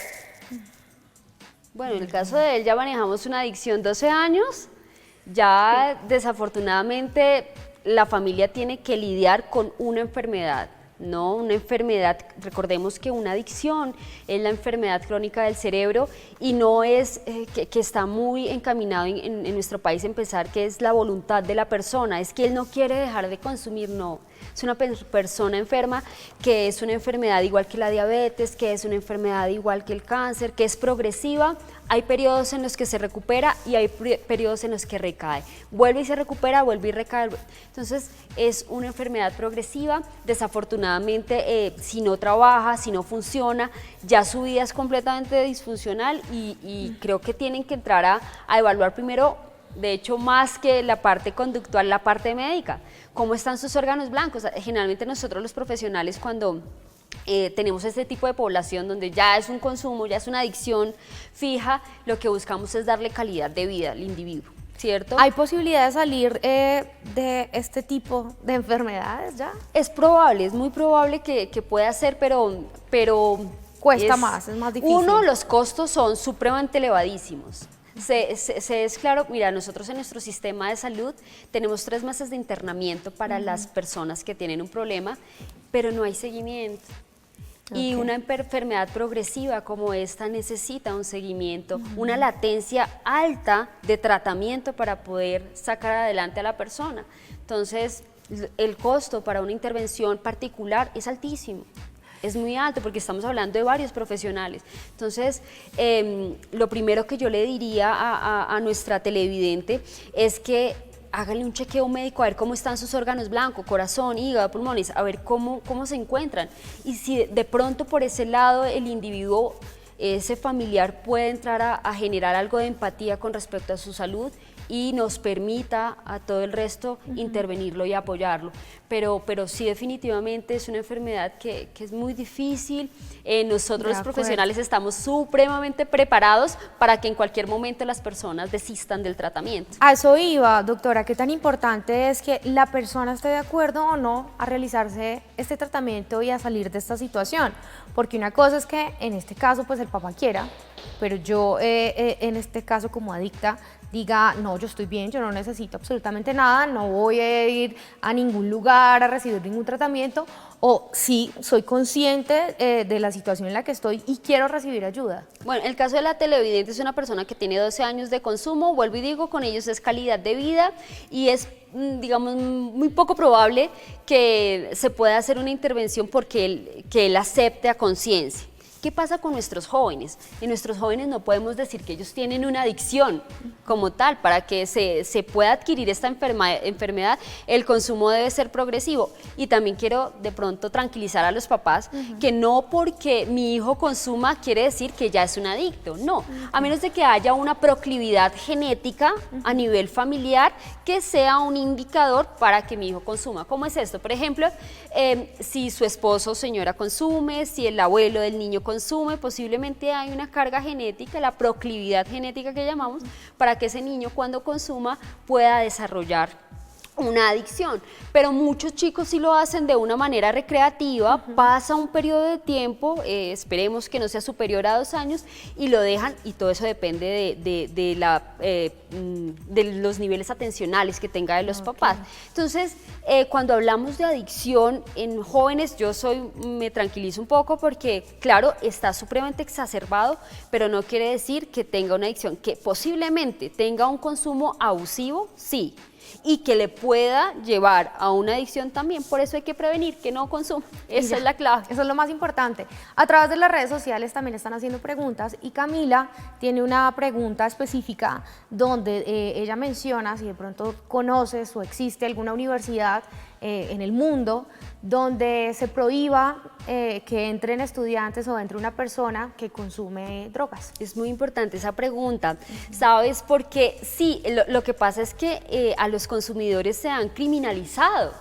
[SPEAKER 3] Bueno, en el caso de él ya manejamos una adicción 12 años, ya desafortunadamente la familia tiene que lidiar con una enfermedad. No, una enfermedad, recordemos que una adicción es la enfermedad crónica del cerebro, y no es que está muy encaminado en nuestro país en pensar que es la voluntad de la persona, es que él no quiere dejar de consumir, no. Es una persona enferma, que es una enfermedad igual que la diabetes, que es una enfermedad igual que el cáncer, que es progresiva. Hay periodos en los que se recupera y hay periodos en los que recae. Vuelve y se recupera, vuelve y recae. Entonces es una enfermedad progresiva. Desafortunadamente, si no trabaja, si no funciona, ya su vida es completamente disfuncional, y creo que tienen que entrar a evaluar primero, de hecho, más que la parte conductual, la parte médica. ¿Cómo están sus órganos blancos? Generalmente nosotros los profesionales, cuando tenemos este tipo de población donde ya es un consumo, ya es una adicción fija, lo que buscamos es darle calidad de vida al individuo, ¿cierto?
[SPEAKER 1] ¿Hay posibilidad de salir de este tipo de enfermedades ya?
[SPEAKER 3] Es probable, es muy probable que pueda ser, pero
[SPEAKER 1] Cuesta más, es más difícil.
[SPEAKER 3] Uno, los costos son supremamente elevadísimos. Se es claro, mira, nosotros en nuestro sistema de salud tenemos 3 meses de internamiento para las personas que tienen un problema, pero no hay seguimiento. Y una enfermedad progresiva como esta necesita un seguimiento, una latencia alta de tratamiento para poder sacar adelante a la persona. Entonces, el costo para una intervención particular es altísimo. Es muy alto, porque estamos hablando de varios profesionales. Entonces, lo primero que yo le diría a nuestra televidente es que hágale un chequeo médico a ver cómo están sus órganos blancos, corazón, hígado, pulmones, a ver cómo se encuentran. Y si de pronto por ese lado el individuo, ese familiar, puede entrar a generar algo de empatía con respecto a su salud y nos permita a todo el resto intervenirlo y apoyarlo. Pero sí, definitivamente es una enfermedad que es muy difícil. Nosotros los profesionales estamos supremamente preparados para que en cualquier momento las personas desistan del tratamiento.
[SPEAKER 1] A eso iba, doctora, ¿qué tan importante es que la persona esté de acuerdo o no a realizarse este tratamiento y a salir de esta situación? Porque una cosa es que en este caso pues el papá quiera, pero yo en este caso como adicta diga, no, yo estoy bien, yo no necesito absolutamente nada, no voy a ir a ningún lugar a recibir ningún tratamiento, o sí, soy consciente de la situación en la que estoy y quiero recibir ayuda.
[SPEAKER 3] Bueno, el caso de la televidente es una persona que tiene 12 años de consumo, vuelvo y digo, con ellos es calidad de vida y es, digamos, muy poco probable que se pueda hacer una intervención porque él acepte a conciencia. ¿Qué pasa con nuestros jóvenes? En nuestros jóvenes no podemos decir que ellos tienen una adicción como tal. Para que se pueda adquirir esta enfermedad, el consumo debe ser progresivo. Y también quiero de pronto tranquilizar a los papás que no porque mi hijo consuma quiere decir que ya es un adicto. No, a menos de que haya una proclividad genética a nivel familiar que sea un indicador para que mi hijo consuma. ¿Cómo es esto? Por ejemplo, si su esposo o señora consume, si el abuelo del niño consume, posiblemente hay una carga genética, la proclividad genética que llamamos, para que ese niño cuando consuma pueda desarrollar una adicción, pero muchos chicos sí lo hacen de una manera recreativa, pasa un periodo de tiempo, esperemos que no sea superior a 2 años, y lo dejan, y todo eso depende de los niveles atencionales que tenga de los papás. Entonces, cuando hablamos de adicción en jóvenes, me tranquilizo un poco porque, claro, está supremamente exacerbado, pero no quiere decir que tenga una adicción, que posiblemente tenga un consumo abusivo, sí, y que le pueda llevar a una adicción también. Por eso hay que prevenir que no consuma. Esa es la clave.
[SPEAKER 1] Eso es lo más importante. A través de las redes sociales también están haciendo preguntas y Camila tiene una pregunta específica donde ella menciona si de pronto conoces o existe alguna universidad en el mundo donde se prohíba que entren estudiantes o entre una persona que consume drogas.
[SPEAKER 3] Es muy importante esa pregunta, ¿sabes? Porque sí, lo que pasa es que a los consumidores se han criminalizado,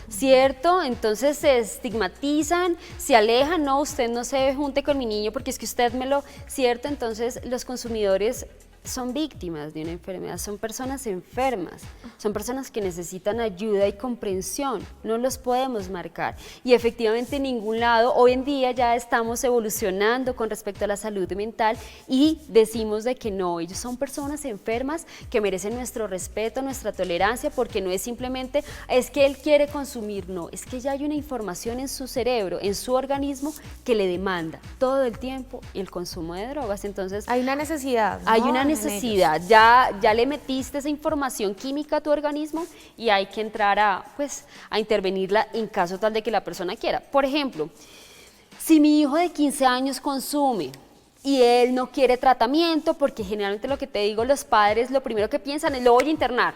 [SPEAKER 3] ¿cierto? Entonces se estigmatizan, se alejan, no, usted no se junte con mi niño porque es que usted ¿cierto? Entonces los consumidores son víctimas de una enfermedad, son personas enfermas, son personas que necesitan ayuda y comprensión, no los podemos marcar. Y efectivamente en ningún lado, hoy en día ya estamos evolucionando con respecto a la salud mental y decimos de que no, ellos son personas enfermas que merecen nuestro respeto, nuestra tolerancia, porque no es simplemente, es que él quiere consumir, no, es que ya hay una información en su cerebro, en su organismo que le demanda todo el tiempo el consumo de drogas. Entonces
[SPEAKER 1] hay una necesidad, ¿no?
[SPEAKER 3] Hay una necesidad, ya le metiste esa información química a tu organismo y hay que entrar a intervenirla en caso tal de que la persona quiera. Por ejemplo, si mi hijo de 15 años consume y él no quiere tratamiento, porque generalmente lo que te digo, los padres lo primero que piensan es lo voy a internar.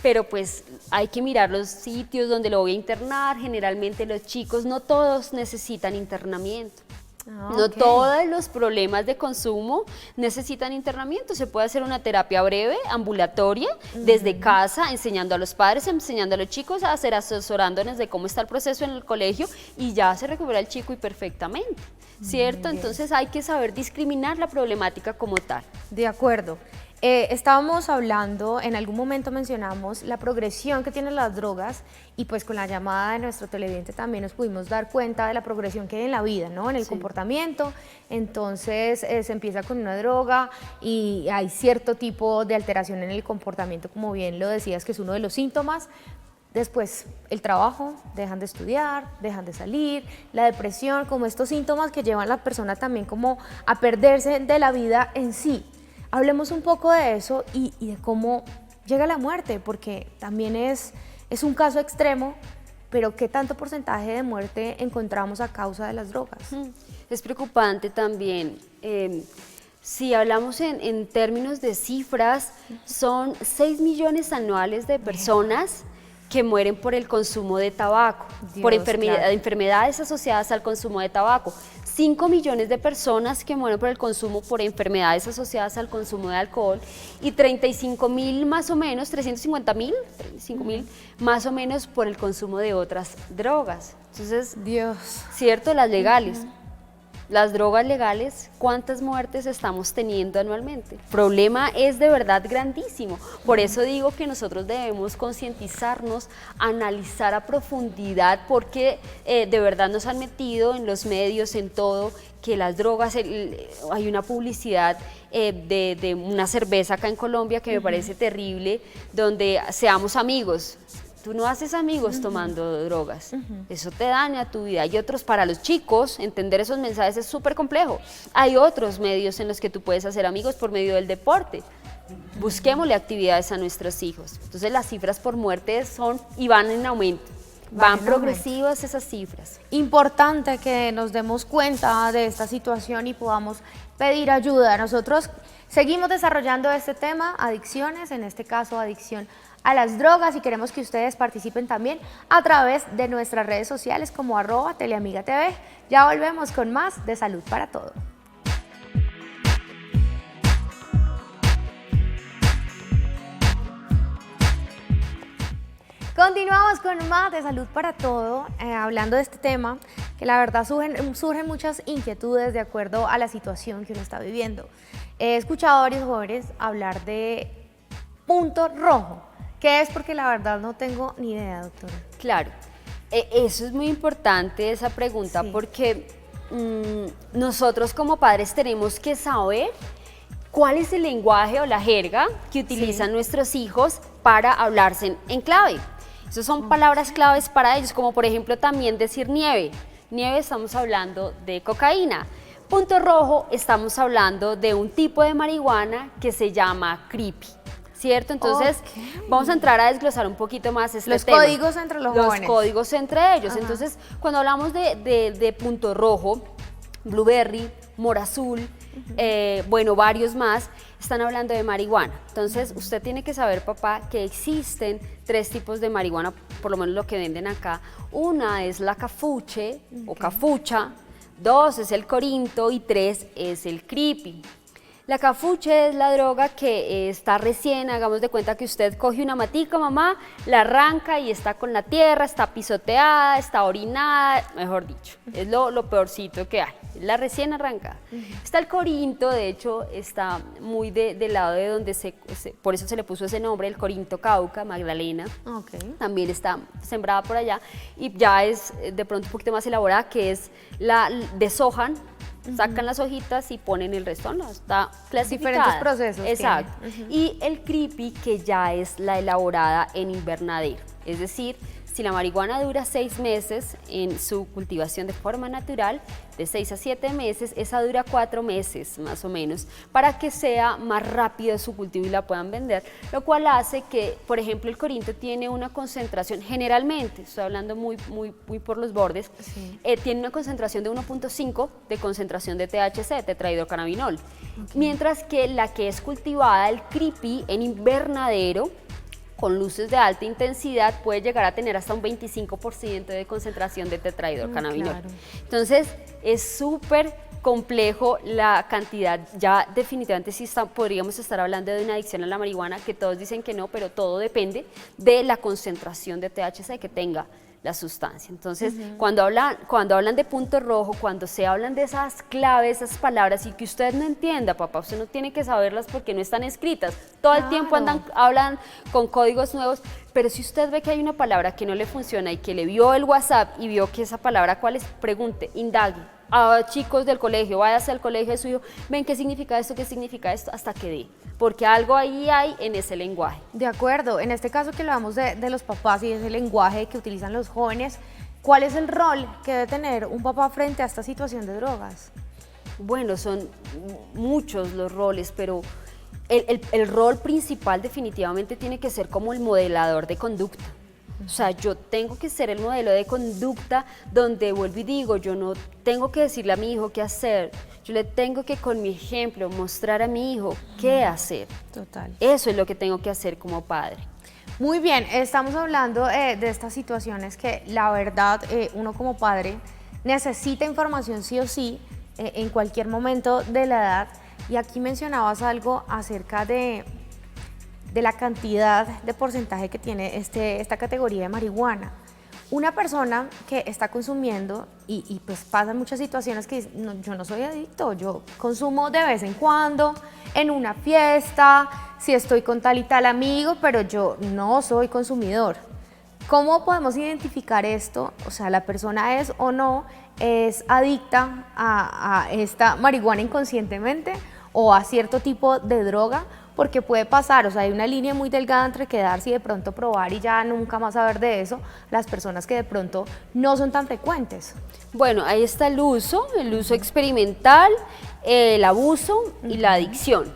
[SPEAKER 3] Pero pues hay que mirar los sitios donde lo voy a internar. Generalmente los chicos, no todos necesitan internamiento. No todos los problemas de consumo necesitan internamiento, se puede hacer una terapia breve, ambulatoria, desde casa, enseñando a los padres, enseñando a los chicos a hacer asesorándonos de cómo está el proceso en el colegio y ya se recupera el chico y perfectamente, ¿cierto? Entonces hay que saber discriminar la problemática como tal.
[SPEAKER 1] De acuerdo. Estábamos hablando, en algún momento mencionamos la progresión que tienen las drogas y pues con la llamada de nuestro televidente también nos pudimos dar cuenta de la progresión que hay en la vida, ¿no? En el comportamiento. Entonces se empieza con una droga y hay cierto tipo de alteración en el comportamiento, como bien lo decías, que es uno de los síntomas. Después el trabajo, dejan de estudiar, dejan de salir, la depresión, como estos síntomas que llevan a la persona también como a perderse de la vida en sí. Hablemos un poco de eso y de cómo llega la muerte, porque también es un caso extremo, pero ¿qué tanto porcentaje de muerte encontramos a causa de las drogas?
[SPEAKER 3] Es preocupante también. Si hablamos en términos de cifras, son 6 millones anuales de personas que mueren por el consumo de tabaco, por enfermedades asociadas al consumo de tabaco. 5 millones de personas que mueren por el consumo por enfermedades asociadas al consumo de alcohol y 35.000 más o menos, 350.000 más o menos por el consumo de otras drogas. Entonces,
[SPEAKER 1] Dios.
[SPEAKER 3] ¿cierto? Las legales. las drogas legales, ¿cuántas muertes estamos teniendo anualmente? El problema es de verdad grandísimo. Por eso digo que nosotros debemos concientizarnos, analizar a profundidad, porque de verdad nos han metido en los medios, en todo, que las drogas, hay una publicidad de una cerveza acá en Colombia que me parece terrible, donde seamos amigos. Tú no haces amigos tomando drogas, eso te daña tu vida. Hay otros, para los chicos, entender esos mensajes es súper complejo. Hay otros medios en los que tú puedes hacer amigos por medio del deporte. Busquémosle actividades a nuestros hijos. Entonces las cifras por muerte son y van en aumento. Van progresivas esas cifras.
[SPEAKER 1] Importante que nos demos cuenta de esta situación y podamos pedir ayuda. Nosotros seguimos desarrollando este tema, adicciones, en este caso adicción a las drogas, y queremos que ustedes participen también a través de nuestras redes sociales como @teleamigatv. Ya volvemos con más de Salud para Todo. Continuamos con más de Salud para Todo, hablando de este tema, que la verdad surgen muchas inquietudes de acuerdo a la situación que uno está viviendo. He escuchado a varios jóvenes hablar de punto rojo. ¿Qué es? Porque la verdad no tengo ni idea, doctora.
[SPEAKER 3] Claro, eso es muy importante, esa pregunta, sí, porque nosotros como padres tenemos que saber cuál es el lenguaje o la jerga que utilizan nuestros hijos para hablarse en clave. Esas son palabras claves para ellos, como por ejemplo también decir nieve. Nieve, estamos hablando de cocaína. Punto rojo, estamos hablando de un tipo de marihuana que se llama creepy, ¿cierto? Entonces vamos a entrar a desglosar un poquito más este tema.
[SPEAKER 1] Los códigos entre los jóvenes.
[SPEAKER 3] Los códigos entre ellos. Ajá. Entonces, cuando hablamos de punto rojo, blueberry, mora azul, bueno, varios más, están hablando de marihuana. Entonces, usted tiene que saber, papá, que existen 3 tipos de marihuana, por lo menos lo que venden acá. Una es la cafuche o cafucha, 2 es el corinto y 3 es el creepy. La cafuche es la droga que está recién, hagamos de cuenta que usted coge una matica, mamá, la arranca y está con la tierra, está pisoteada, está orinada, mejor dicho, es lo peorcito que hay, la recién arrancada. Está el corinto, de hecho, está muy del lado de donde por eso se le puso ese nombre, el corinto Cauca, Magdalena, también está sembrada por allá, y ya es de pronto un poquito más elaborada, que es la deshojan, sacan las hojitas y ponen el resto, no, está clasificada.
[SPEAKER 1] Diferentes procesos.
[SPEAKER 3] Exacto. Y el creepy, que ya es la elaborada en invernadero, es decir, si la marihuana dura 6 meses en su cultivación de forma natural, de 6 a 7 meses, esa dura 4 meses más o menos, para que sea más rápido su cultivo y la puedan vender, lo cual hace que, por ejemplo, el corinto tiene una concentración, generalmente, estoy hablando muy por los bordes, tiene una concentración de 1.5 de concentración de THC, tetrahidrocannabinol, mientras que la que es cultivada, el creepy, en invernadero, con luces de alta intensidad, puede llegar a tener hasta un 25% de concentración de tetrahidrocannabinol. Entonces, es súper complejo la cantidad, ya definitivamente sí podríamos estar hablando de una adicción a la marihuana, que todos dicen que no, pero todo depende de la concentración de THC que tenga la sustancia. Entonces, cuando hablan de punto rojo, cuando se hablan de esas claves, esas palabras, y que usted no entienda, papá, usted no tiene que saberlas porque no están escritas. Todo el tiempo hablan con códigos nuevos, pero si usted ve que hay una palabra que no le funciona y que le vio el WhatsApp y vio que esa palabra, ¿cuál es? Pregunte, indague. A chicos del colegio, váyase al colegio de su hijo, ven qué significa esto, hasta que dé, porque algo ahí hay en ese lenguaje.
[SPEAKER 1] De acuerdo, en este caso que hablamos de los papás y ese lenguaje que utilizan los jóvenes, ¿cuál es el rol que debe tener un papá frente a esta situación de drogas?
[SPEAKER 3] Bueno, son muchos los roles, pero el rol principal definitivamente tiene que ser como el modelador de conducta. O sea, yo tengo que ser el modelo de conducta donde, vuelvo y digo, yo no tengo que decirle a mi hijo qué hacer, yo le tengo que, con mi ejemplo, mostrar a mi hijo qué hacer.
[SPEAKER 1] Total.
[SPEAKER 3] Eso es lo que tengo que hacer como padre.
[SPEAKER 1] Muy bien, estamos hablando de estas situaciones que la verdad uno como padre necesita información sí o sí en cualquier momento de la edad, y aquí mencionabas algo acerca de la cantidad de porcentaje que tiene esta categoría de marihuana. Una persona que está consumiendo y pues pasan muchas situaciones que dicen, "No, yo no soy adicto, yo consumo de vez en cuando, en una fiesta, si estoy con tal y tal amigo, pero yo no soy consumidor". ¿Cómo podemos identificar esto? O sea, la persona es o no es adicta a esta marihuana inconscientemente o a cierto tipo de droga, porque puede pasar, o sea, hay una línea muy delgada entre quedarse y de pronto probar y ya nunca más saber de eso, las personas que de pronto no son tan frecuentes.
[SPEAKER 3] Bueno, ahí está el uso experimental, el abuso y la adicción.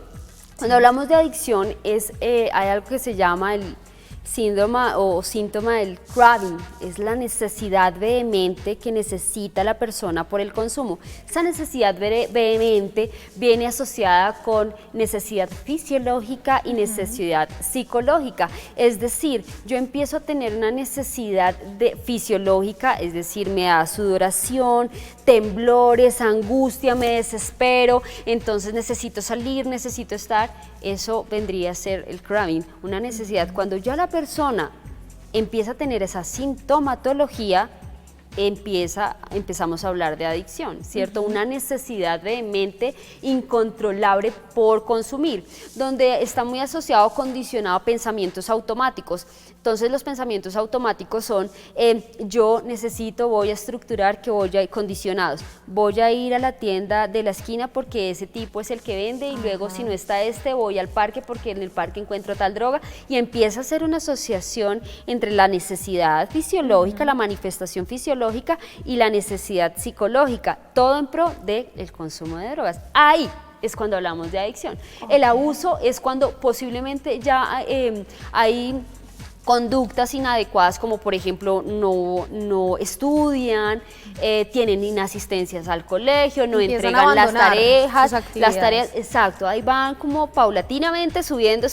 [SPEAKER 3] Cuando hablamos de adicción hay algo que se llama el síndrome o síntoma del craving, es la necesidad vehemente que necesita la persona por el consumo. Esa necesidad vehemente viene asociada con necesidad fisiológica y necesidad psicológica, es decir, yo empiezo a tener una necesidad fisiológica, es decir, me da sudoración, temblores, angustia, me desespero, entonces necesito salir, necesito estar, eso vendría a ser el craving, una necesidad. Cuando ya la persona empieza a tener esa sintomatología, empezamos a hablar de adicción, ¿cierto? Una necesidad vehemente, incontrolable por consumir, donde está muy asociado, condicionado a pensamientos automáticos. Entonces los pensamientos automáticos son, yo necesito, voy a estructurar, que voy a ir condicionados, voy a ir a la tienda de la esquina porque ese tipo es el que vende y luego si no está voy al parque porque en el parque encuentro tal droga y empieza a hacer una asociación entre la necesidad fisiológica, la manifestación fisiológica y la necesidad psicológica, todo en pro del consumo de drogas. Ahí es cuando hablamos de adicción. El abuso es cuando posiblemente ya hay conductas inadecuadas, como por ejemplo no estudian, tienen inasistencias al colegio, no
[SPEAKER 1] Empiezan
[SPEAKER 3] entregan
[SPEAKER 1] a
[SPEAKER 3] las
[SPEAKER 1] abandonar
[SPEAKER 3] tareas,
[SPEAKER 1] sus actividades.
[SPEAKER 3] exacto, ahí van como paulatinamente subiendo.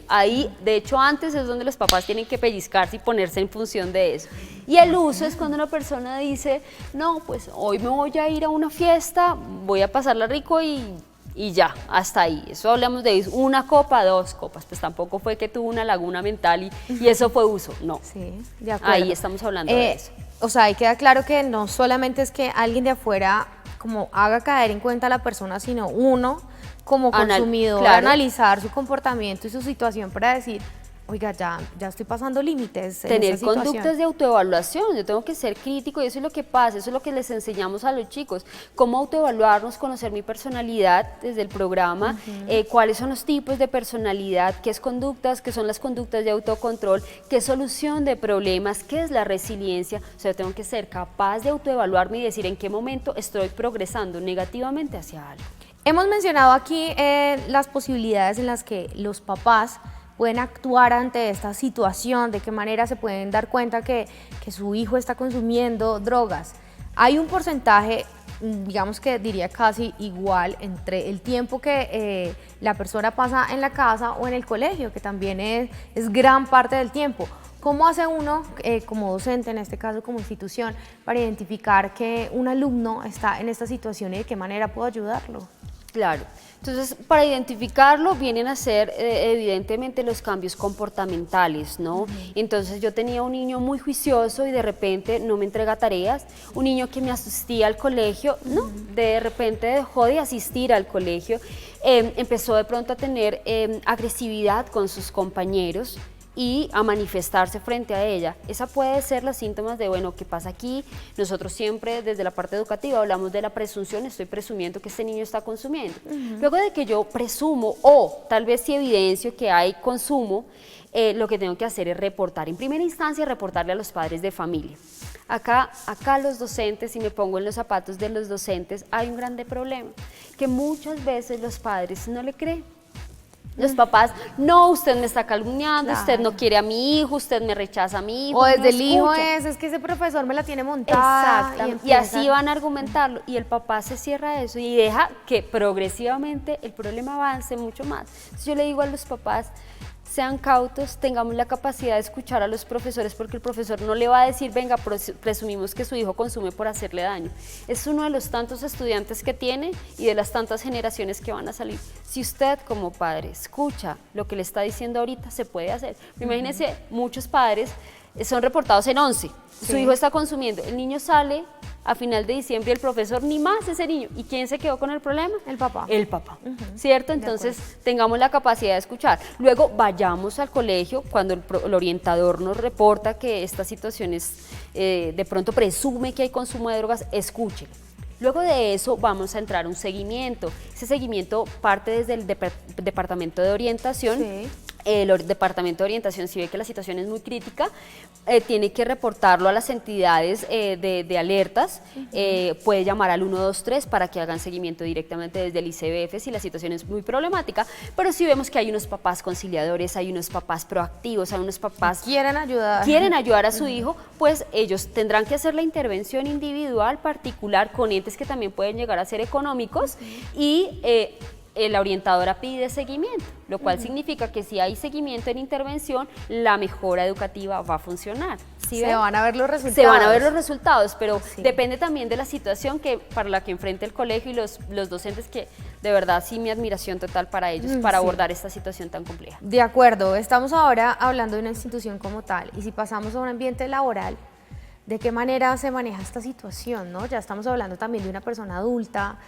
[SPEAKER 3] Ahí, de hecho, antes es donde los papás tienen que pellizcarse y ponerse en función de eso. Y el uso es cuando una persona dice, no, pues hoy me voy a ir a una fiesta, voy a pasarla rico y ya, hasta ahí. Eso hablamos de una copa, 2 copas, pues tampoco fue que tuvo una laguna mental y eso fue uso, no.
[SPEAKER 1] Sí, de acuerdo.
[SPEAKER 3] Ahí estamos hablando de eso.
[SPEAKER 1] O sea, ahí queda claro que no solamente es que alguien de afuera como haga caer en cuenta a la persona, sino uno como consumidor
[SPEAKER 3] claro.
[SPEAKER 1] analizar su comportamiento y su situación para decir, oiga, ya estoy pasando límites en
[SPEAKER 3] Tener
[SPEAKER 1] esta situación.
[SPEAKER 3] conductas de autoevaluación, yo tengo que ser crítico y eso es lo que pasa, eso es lo que les enseñamos a los chicos, cómo autoevaluarnos, conocer mi personalidad desde el programa, cuáles son los tipos de personalidad, qué es conductas, qué son las conductas de autocontrol, qué es solución de problemas, qué es la resiliencia. O sea, yo tengo que ser capaz de autoevaluarme y decir en qué momento estoy progresando negativamente hacia algo.
[SPEAKER 1] Hemos mencionado aquí las posibilidades en las que los papás pueden actuar ante esta situación, de qué manera se pueden dar cuenta que su hijo está consumiendo drogas. Hay un porcentaje, digamos que diría casi igual, entre el tiempo que la persona pasa en la casa o en el colegio, que también es gran parte del tiempo. ¿Cómo hace uno, como docente, en este caso como institución, para identificar que un alumno está en esta situación y de qué manera puedo ayudarlo?
[SPEAKER 3] Claro, entonces para identificarlo vienen a ser evidentemente los cambios comportamentales, ¿no? Entonces yo tenía un niño muy juicioso y de repente no me entrega tareas, un niño que me asistía al colegio, ¿no? De repente dejó de asistir al colegio, empezó de pronto a tener agresividad con sus compañeros y a manifestarse frente a ella. Esa puede ser los síntomas de, bueno, ¿qué pasa aquí? Nosotros siempre desde la parte educativa hablamos de la presunción, estoy presumiendo que este niño está consumiendo. Luego de que yo presumo o tal vez si evidencio que hay consumo, lo que tengo que hacer es reportar. En primera instancia, reportarle a los padres de familia. Acá los docentes, si me pongo en los zapatos de los docentes, hay un grande problema, que muchas veces los padres no le creen. Los papás, no, usted me está calumniando,
[SPEAKER 1] Claro.
[SPEAKER 3] usted no quiere a mi hijo, usted me rechaza a mi hijo.
[SPEAKER 1] O desde
[SPEAKER 3] no
[SPEAKER 1] el hijo
[SPEAKER 3] escucha.
[SPEAKER 1] es que ese profesor me la tiene montada.
[SPEAKER 3] Exactamente, y así van a argumentarlo y el papá se cierra eso y deja que progresivamente el problema avance mucho más. Entonces yo le digo a los papás, sean cautos, tengamos la capacidad de escuchar a los profesores porque el profesor no le va a decir, venga, presumimos que su hijo consume por hacerle daño. Es uno de los tantos estudiantes que tiene y de las tantas generaciones que van a salir. Si usted como padre escucha lo que le está diciendo ahorita, se puede hacer. Imagínense muchos padres son reportados en 11. Su
[SPEAKER 1] Sí.
[SPEAKER 3] hijo está consumiendo, el niño sale a final de diciembre y el profesor ni más ese niño. ¿Y quién se quedó con el problema?
[SPEAKER 1] El papá.
[SPEAKER 3] El papá, ¿cierto? Entonces tengamos la capacidad de escuchar. Luego vayamos al colegio cuando el orientador nos reporta que esta situación es, de pronto presume que hay consumo de drogas, escúchelo. Luego de eso vamos a entrar a un seguimiento. Ese seguimiento parte desde el departamento de orientación.
[SPEAKER 1] Sí.
[SPEAKER 3] El departamento de orientación, si ve que la situación es muy crítica, tiene que reportarlo a las entidades de alertas, puede llamar al 123 para que hagan seguimiento directamente desde el ICBF si la situación es muy problemática, pero si vemos que hay unos papás conciliadores, hay unos papás proactivos, hay unos papás
[SPEAKER 1] Quieren ayudar
[SPEAKER 3] a su hijo, pues ellos tendrán que hacer la intervención individual, particular, con entes que también pueden llegar a ser económicos y la orientadora pide seguimiento, lo cual significa que si hay seguimiento en intervención, la mejora educativa va a funcionar. ¿Sí
[SPEAKER 1] Se
[SPEAKER 3] ven?
[SPEAKER 1] van a ver los resultados.
[SPEAKER 3] Se van a ver los resultados, pero
[SPEAKER 1] Sí.
[SPEAKER 3] depende también de la situación para la que enfrente el colegio y los docentes, que de verdad sí mi admiración total para ellos, para
[SPEAKER 1] Sí.
[SPEAKER 3] abordar esta situación tan compleja.
[SPEAKER 1] De acuerdo, estamos ahora hablando de una institución como tal y si pasamos a un ambiente laboral, ¿de qué manera se maneja esta situación, no? Ya estamos hablando también de una persona adulta,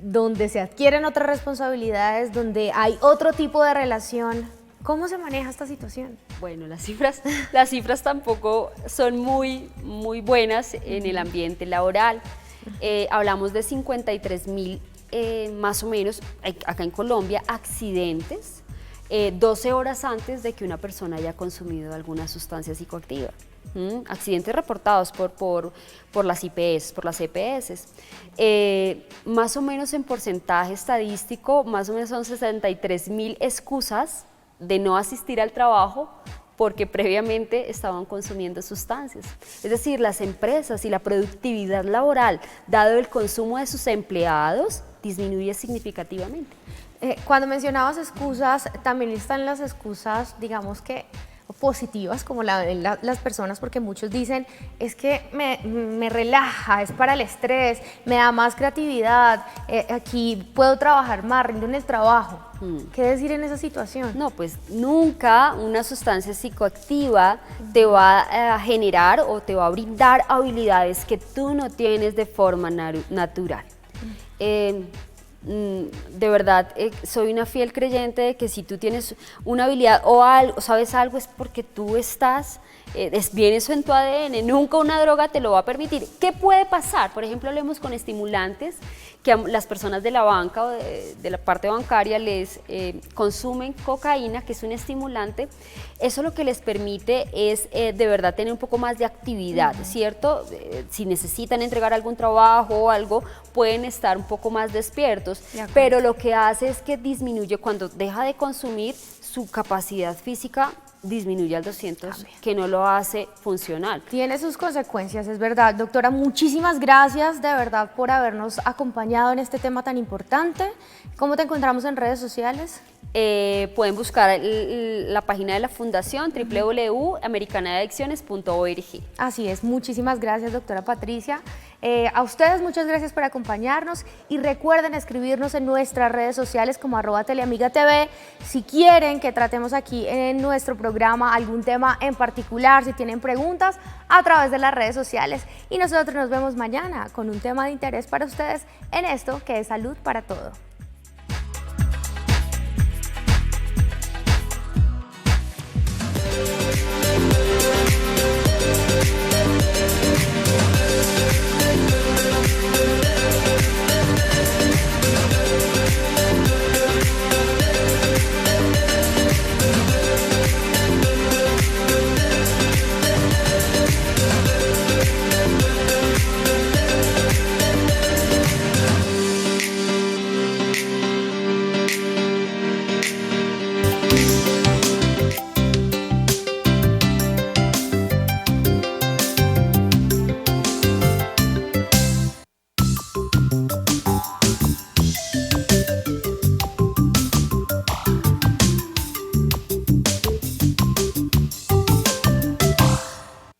[SPEAKER 1] donde se adquieren otras responsabilidades, donde hay otro tipo de relación. ¿Cómo se maneja esta situación?
[SPEAKER 3] Bueno, las cifras tampoco son muy buenas en el ambiente laboral. Hablamos de 53.000 más o menos acá en Colombia accidentes 12 horas antes de que una persona haya consumido alguna sustancia psicoactiva. Accidentes reportados por las IPS, por las EPS. Más o menos en porcentaje estadístico, más o menos son 63.000 excusas de no asistir al trabajo porque previamente estaban consumiendo sustancias. Es decir, las empresas y la productividad laboral, dado el consumo de sus empleados, disminuye significativamente.
[SPEAKER 1] Cuando mencionabas excusas, también están las excusas, digamos que positivas, como la ven las personas, porque muchos dicen, es que me relaja, es para el estrés, me da más creatividad, aquí puedo trabajar más, rindo en el trabajo. ¿Qué decir en esa situación?
[SPEAKER 3] No, pues nunca una sustancia psicoactiva te va a generar o te va a brindar habilidades que tú no tienes de forma natural. De verdad, soy una fiel creyente de que si tú tienes una habilidad o algo, sabes algo, es porque tú estás, bien eso en tu ADN, nunca una droga te lo va a permitir. ¿Qué puede pasar? Por ejemplo, hablemos con estimulantes, que a las personas de la banca o de la parte bancaria les consumen cocaína, que es un estimulante. Eso lo que les permite es de verdad tener un poco más de actividad, ¿cierto? Si necesitan entregar algún trabajo o algo, pueden estar un poco más despiertos, pero lo que hace es que disminuye, cuando deja de consumir, su capacidad física disminuye al 200, que no lo hace funcional.
[SPEAKER 1] Tiene sus consecuencias, es verdad. Doctora, muchísimas gracias de verdad por habernos acompañado en este tema tan importante. ¿Cómo te encontramos en redes sociales?
[SPEAKER 3] Pueden buscar la página de la fundación www.americanadeadicciones.org.
[SPEAKER 1] Así es, muchísimas gracias, doctora Patricia. A ustedes muchas gracias por acompañarnos y recuerden escribirnos en nuestras redes sociales como @teleamigatv si quieren que tratemos aquí en nuestro programa algún tema en particular, si tienen preguntas a través de las redes sociales, y nosotros nos vemos mañana con un tema de interés para ustedes en esto que es Salud para Todo.